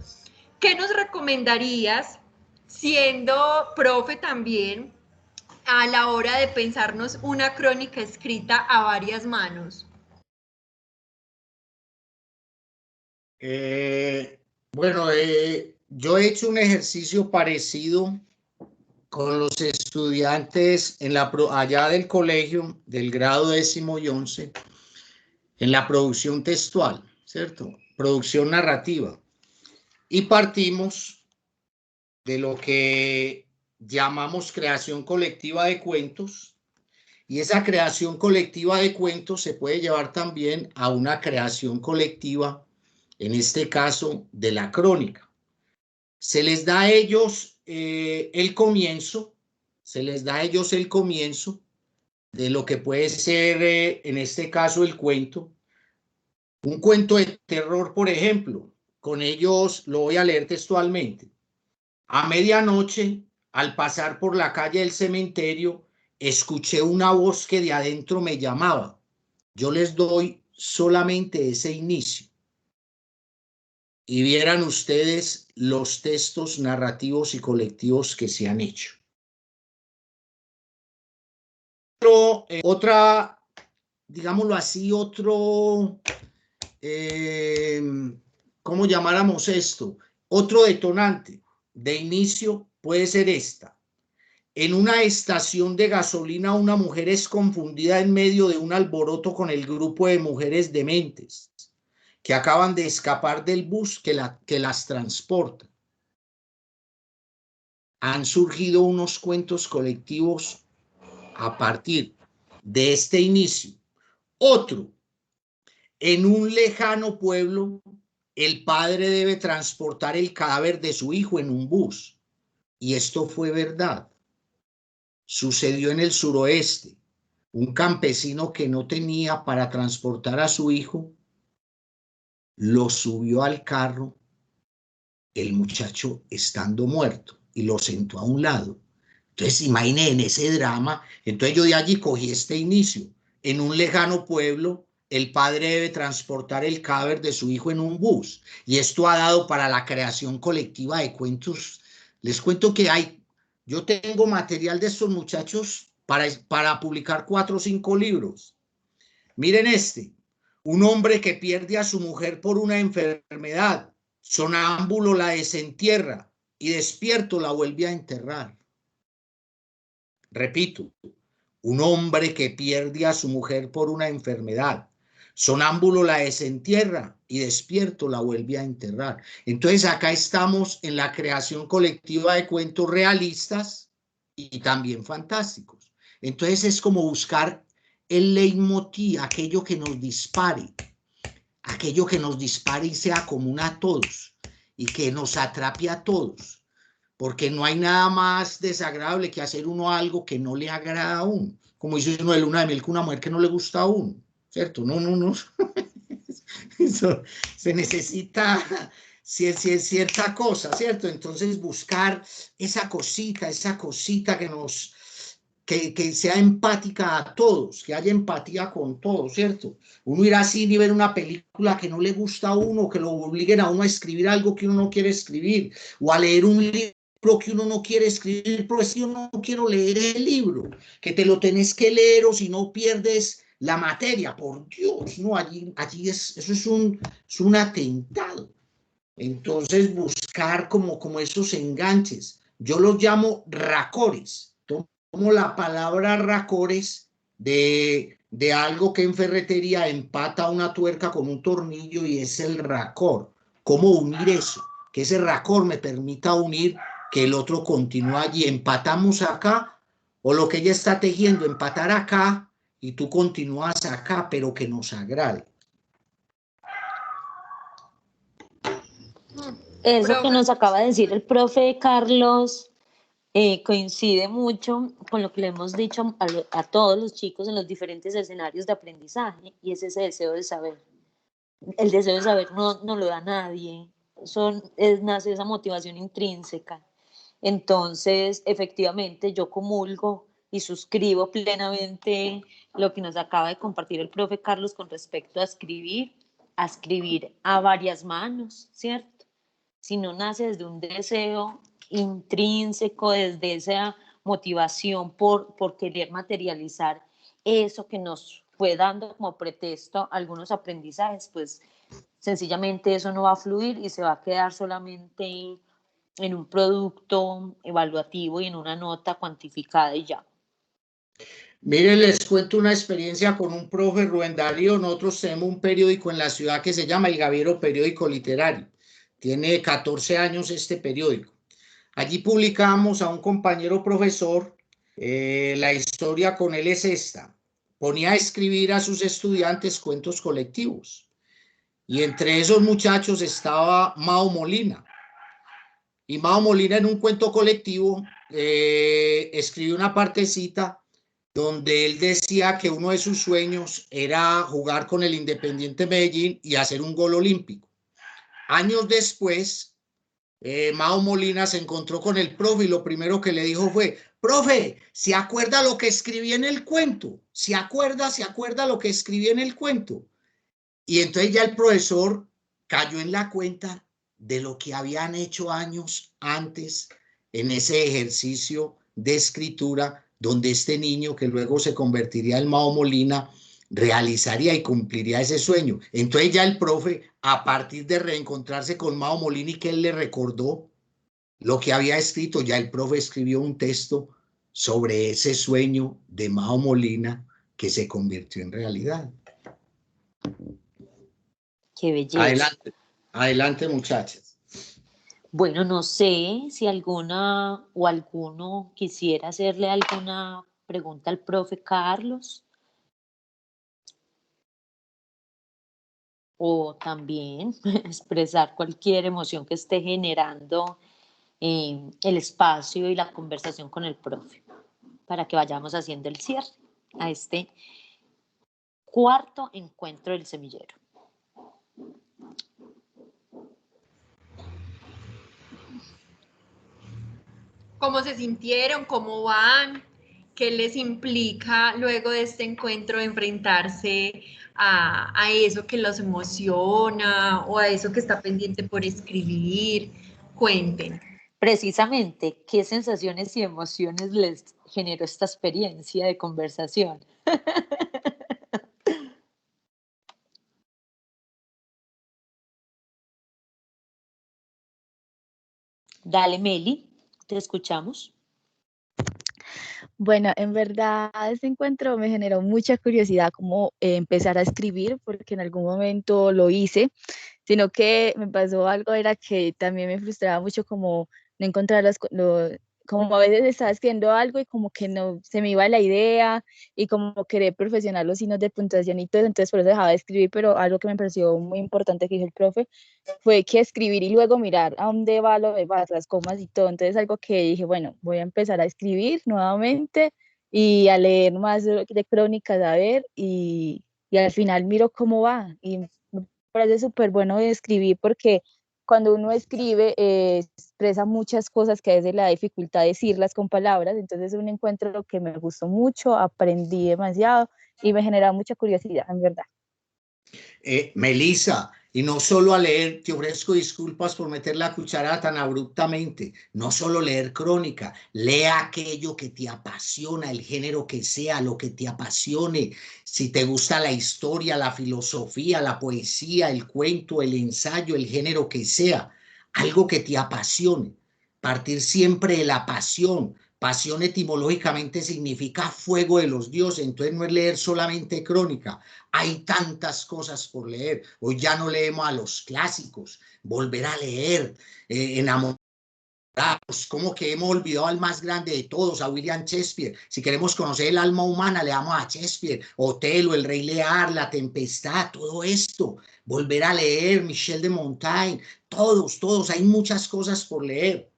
A: ¿Qué nos recomendarías, siendo profe también, a la hora de pensarnos una crónica escrita a varias manos?
B: Bueno, yo he hecho un ejercicio parecido con los estudiantes allá del colegio, del grado 10º y 11, en la producción textual, ¿cierto? Producción narrativa. Y partimos de lo que llamamos creación colectiva de cuentos, y esa creación colectiva de cuentos se puede llevar también a una creación colectiva, en este caso de la crónica. Se les da a ellos el comienzo de lo que puede ser, en este caso, el cuento. Un cuento de terror, por ejemplo, con ellos lo voy a leer textualmente. A medianoche, al pasar por la calle del cementerio, escuché una voz que de adentro me llamaba. Yo les doy solamente ese inicio. Y vieran ustedes los textos narrativos y colectivos que se han hecho. Otra, digámoslo así, ¿cómo llamáramos esto? Otro detonante de inicio puede ser esta. En una estación de gasolina, una mujer es confundida en medio de un alboroto con el grupo de mujeres dementes que acaban de escapar del bus que las transporta. Han surgido unos cuentos colectivos a partir de este inicio. Otro, en un lejano pueblo, el padre debe transportar el cadáver de su hijo en un bus. Y esto fue verdad. Sucedió en el suroeste. Un campesino que no tenía para transportar a su hijo, lo subió al carro, el muchacho estando muerto. y lo sentó a un lado. Entonces, imagínense en ese drama. Entonces yo de allí cogí este inicio. En un lejano pueblo, el padre debe transportar el cadáver de su hijo en un bus. Y esto ha dado para la creación colectiva de cuentos. Les cuento que yo tengo material de estos muchachos para publicar 4 o 5 libros. Miren este. Un hombre que pierde a su mujer por una enfermedad. Sonámbulo la desentierra y despierto la vuelve a enterrar. Repito, un hombre que pierde a su mujer por una enfermedad. Sonámbulo la desentierra y despierto la vuelve a enterrar. Entonces acá estamos en la creación colectiva de cuentos realistas y también fantásticos. Entonces es como buscar el leitmotiv, aquello que nos dispare y sea común a todos y que nos atrape a todos. Porque no hay nada más desagradable que hacer uno algo que no le agrada a uno. Como dice uno de luna de miel con una mujer que no le gusta a uno, ¿cierto? No. Eso, se necesita cierta cosa, ¿cierto? Entonces buscar esa cosita que sea empática a todos, que haya empatía con todos, ¿cierto? Uno ir así y ver una película que no le gusta a uno, que lo obliguen a uno a escribir algo que uno no quiere escribir, o a leer un libro que uno no quiere escribir, pero es que yo no quiero leer el libro, que te lo tenés que leer o si no pierdes la materia, por Dios, no, allí eso es un atentado. Entonces buscar como esos enganches, yo los llamo racores, tomo la palabra racores de algo que en ferretería empata una tuerca con un tornillo y es el racor, cómo unir eso, que ese racor me permita unir que el otro continúa allí, empatamos acá, o lo que ella está tejiendo, empatar acá, y tú continúas acá, pero que nos agrade.
F: Eso que nos acaba de decir el profe Carlos coincide mucho con lo que le hemos dicho a todos los chicos en los diferentes escenarios de aprendizaje, y es ese deseo de saber. El deseo de saber no lo da nadie, nace esa motivación intrínseca. Entonces, efectivamente, yo comulgo y suscribo plenamente lo que nos acaba de compartir el profe Carlos con respecto a escribir a varias manos, ¿cierto? Si no nace desde un deseo intrínseco, desde esa motivación por querer materializar eso que nos fue dando como pretexto algunos aprendizajes, pues sencillamente eso no va a fluir y se va a quedar solamente en un producto evaluativo y en una nota cuantificada y ya.
B: Miren, les cuento una experiencia con un profe, Rubén Darío. Nosotros tenemos un periódico en la ciudad que se llama El Gaviero Periódico Literario. Tiene 14 años este periódico. Allí publicamos a un compañero profesor. La historia con él es esta. Ponía a escribir a sus estudiantes cuentos colectivos. Y entre esos muchachos estaba Mao Molina. Y Mao Molina en un cuento colectivo escribió una partecita donde él decía que uno de sus sueños era jugar con el Independiente Medellín y hacer un gol olímpico. Años después, Mao Molina se encontró con el profe y lo primero que le dijo fue: profe, ¿se acuerda lo que escribí en el cuento? ¿Se acuerda lo que escribí en el cuento? Y entonces ya el profesor cayó en la cuenta de lo que habían hecho años antes en ese ejercicio de escritura, donde este niño, que luego se convertiría en Mao Molina, realizaría y cumpliría ese sueño. Entonces ya el profe, a partir de reencontrarse con Mao Molina y que él le recordó lo que había escrito, ya el profe escribió un texto sobre ese sueño de Mao Molina que se convirtió en realidad.
F: Qué belleza.
B: Adelante, muchachas.
F: Bueno, no sé si alguna o alguno quisiera hacerle alguna pregunta al profe Carlos. O también expresar cualquier emoción que esté generando el espacio y la conversación con el profe, para que vayamos haciendo el cierre a este cuarto encuentro del semillero.
A: cómo se sintieron, cómo van, qué les implica luego de este encuentro enfrentarse a eso que los emociona o a eso que está pendiente por escribir. Cuenten.
F: Precisamente, ¿qué sensaciones y emociones les generó esta experiencia de conversación? Dale, Meli, te escuchamos.
G: Bueno, en verdad este encuentro me generó mucha curiosidad como empezar a escribir, porque en algún momento lo hice, sino que me pasó algo, era que también me frustraba mucho como no encontrar como a veces estaba escribiendo algo y como que no se me iba la idea y como querer perfeccionar los signos de puntuación y todo, entonces por eso dejaba de escribir, pero algo que me pareció muy importante que dijo el profe fue que escribir y luego mirar a dónde va lo demás, las comas y todo. Entonces algo que dije, bueno, voy a empezar a escribir nuevamente y a leer más de crónicas, a ver, y al final miro cómo va. Y me parece súper bueno de escribir porque cuando uno escribe expresa muchas cosas que a veces le da dificultad decirlas con palabras. Entonces es un encuentro que me gustó mucho, aprendí demasiado y me genera mucha curiosidad, en verdad.
B: Melissa, y no solo a leer, te ofrezco disculpas por meter la cuchara tan abruptamente, no solo leer crónica, lea aquello que te apasiona, el género que sea, lo que te apasione, si te gusta la historia, la filosofía, la poesía, el cuento, el ensayo, el género que sea, algo que te apasione, partir siempre de la pasión. Pasión etimológicamente significa fuego de los dioses, entonces no es leer solamente crónica, hay tantas cosas por leer. Hoy ya no leemos a los clásicos, volver a leer, enamorados, como que hemos olvidado al más grande de todos, a William Shakespeare. Si queremos conocer el alma humana, leamos a Shakespeare, Otelo, El Rey Lear, La Tempestad, todo esto. Volver a leer, Michel de Montaigne, todos, hay muchas cosas por leer.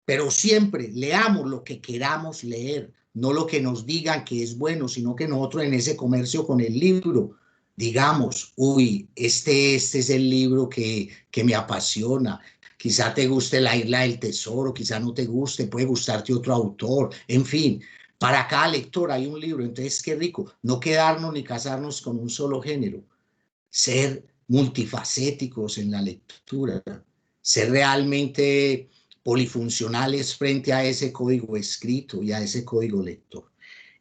B: Pero siempre leamos lo que queramos leer, no lo que nos digan que es bueno, sino que nosotros en ese comercio con el libro digamos, uy, este es el libro que me apasiona. Quizá te guste La Isla del Tesoro, quizá no te guste, puede gustarte otro autor, en fin. Para cada lector hay un libro, entonces qué rico, no quedarnos ni casarnos con un solo género, ser multifacéticos en la lectura, ser realmente polifuncionales frente a ese código escrito y a ese código lector.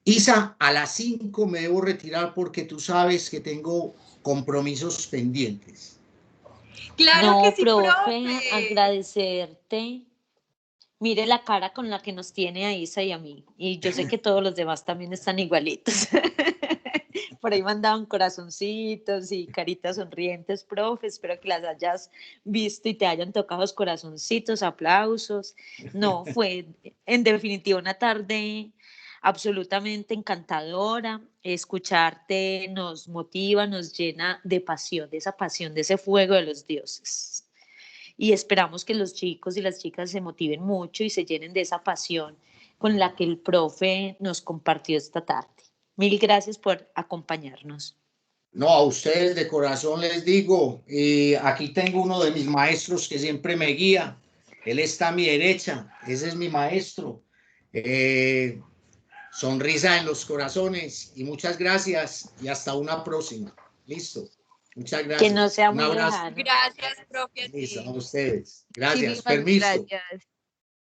B: Isa, a las 5 me debo retirar porque tú sabes que tengo compromisos pendientes.
A: Claro que
F: No,
A: sí,
F: profe,
A: profe.
F: agradecerte. Mire la cara con la que nos tiene a Isa y a mí. Y yo sé que todos los demás también están igualitos. Por ahí mandaban corazoncitos y caritas sonrientes, profe. Espero que las hayas visto y te hayan tocado los corazoncitos, aplausos. No, fue en definitiva una tarde absolutamente encantadora. Escucharte nos motiva, nos llena de pasión, de esa pasión, de ese fuego de los dioses. Y esperamos que los chicos y las chicas se motiven mucho y se llenen de esa pasión con la que el profe nos compartió esta tarde. Mil gracias por acompañarnos.
B: No, a ustedes de corazón les digo, aquí tengo uno de mis maestros que siempre me guía. Él está a mi derecha, ese es mi maestro. Sonrisa en los corazones y muchas gracias y hasta una próxima. Listo. Muchas
F: Que no
B: gracias.
F: sea
B: Un
F: muy
B: abrazo.
F: lejano.
A: Gracias, profe.
B: Listo, a ustedes. Gracias.
G: Muchísimas
B: Permiso.
G: gracias.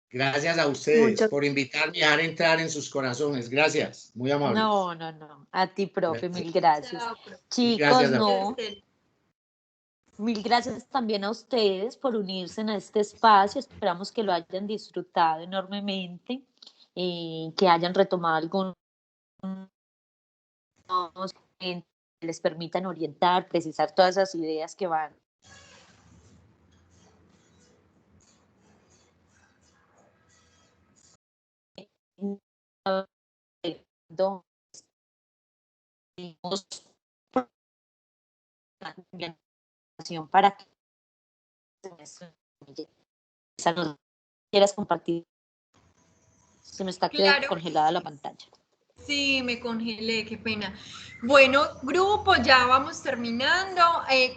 B: Gracias a ustedes por invitarme a dejar entrar en sus corazones. Gracias. Muy amables.
F: No, no, no. A ti, profe,
B: Gracias.
F: mil gracias.
A: Chao, profe.
F: Chicos,
B: Gracias a
F: no. Mil gracias también a ustedes por unirse en este espacio. Esperamos que lo hayan disfrutado enormemente, que hayan retomado algunos que les permitan orientar, precisar todas esas ideas que van para que nos quieras compartir. Se me está quedando
A: Claro que
F: congelada la
A: sí.
F: pantalla.
A: Sí, me congelé, qué pena. Bueno, grupo, ya vamos terminando.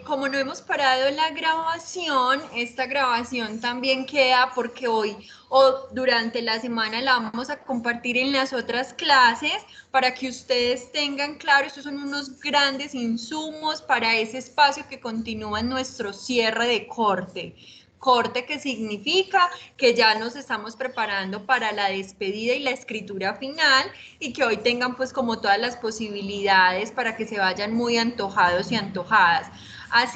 A: Como no hemos parado la grabación, esta grabación también queda porque hoy o durante la semana la vamos a compartir en las otras clases para que ustedes tengan claro, estos son unos grandes insumos para ese espacio que continúa en nuestro cierre de corte. Corte que significa que ya nos estamos preparando para la despedida y la escritura final y que hoy tengan pues como todas las posibilidades para que se vayan muy antojados y antojadas. Así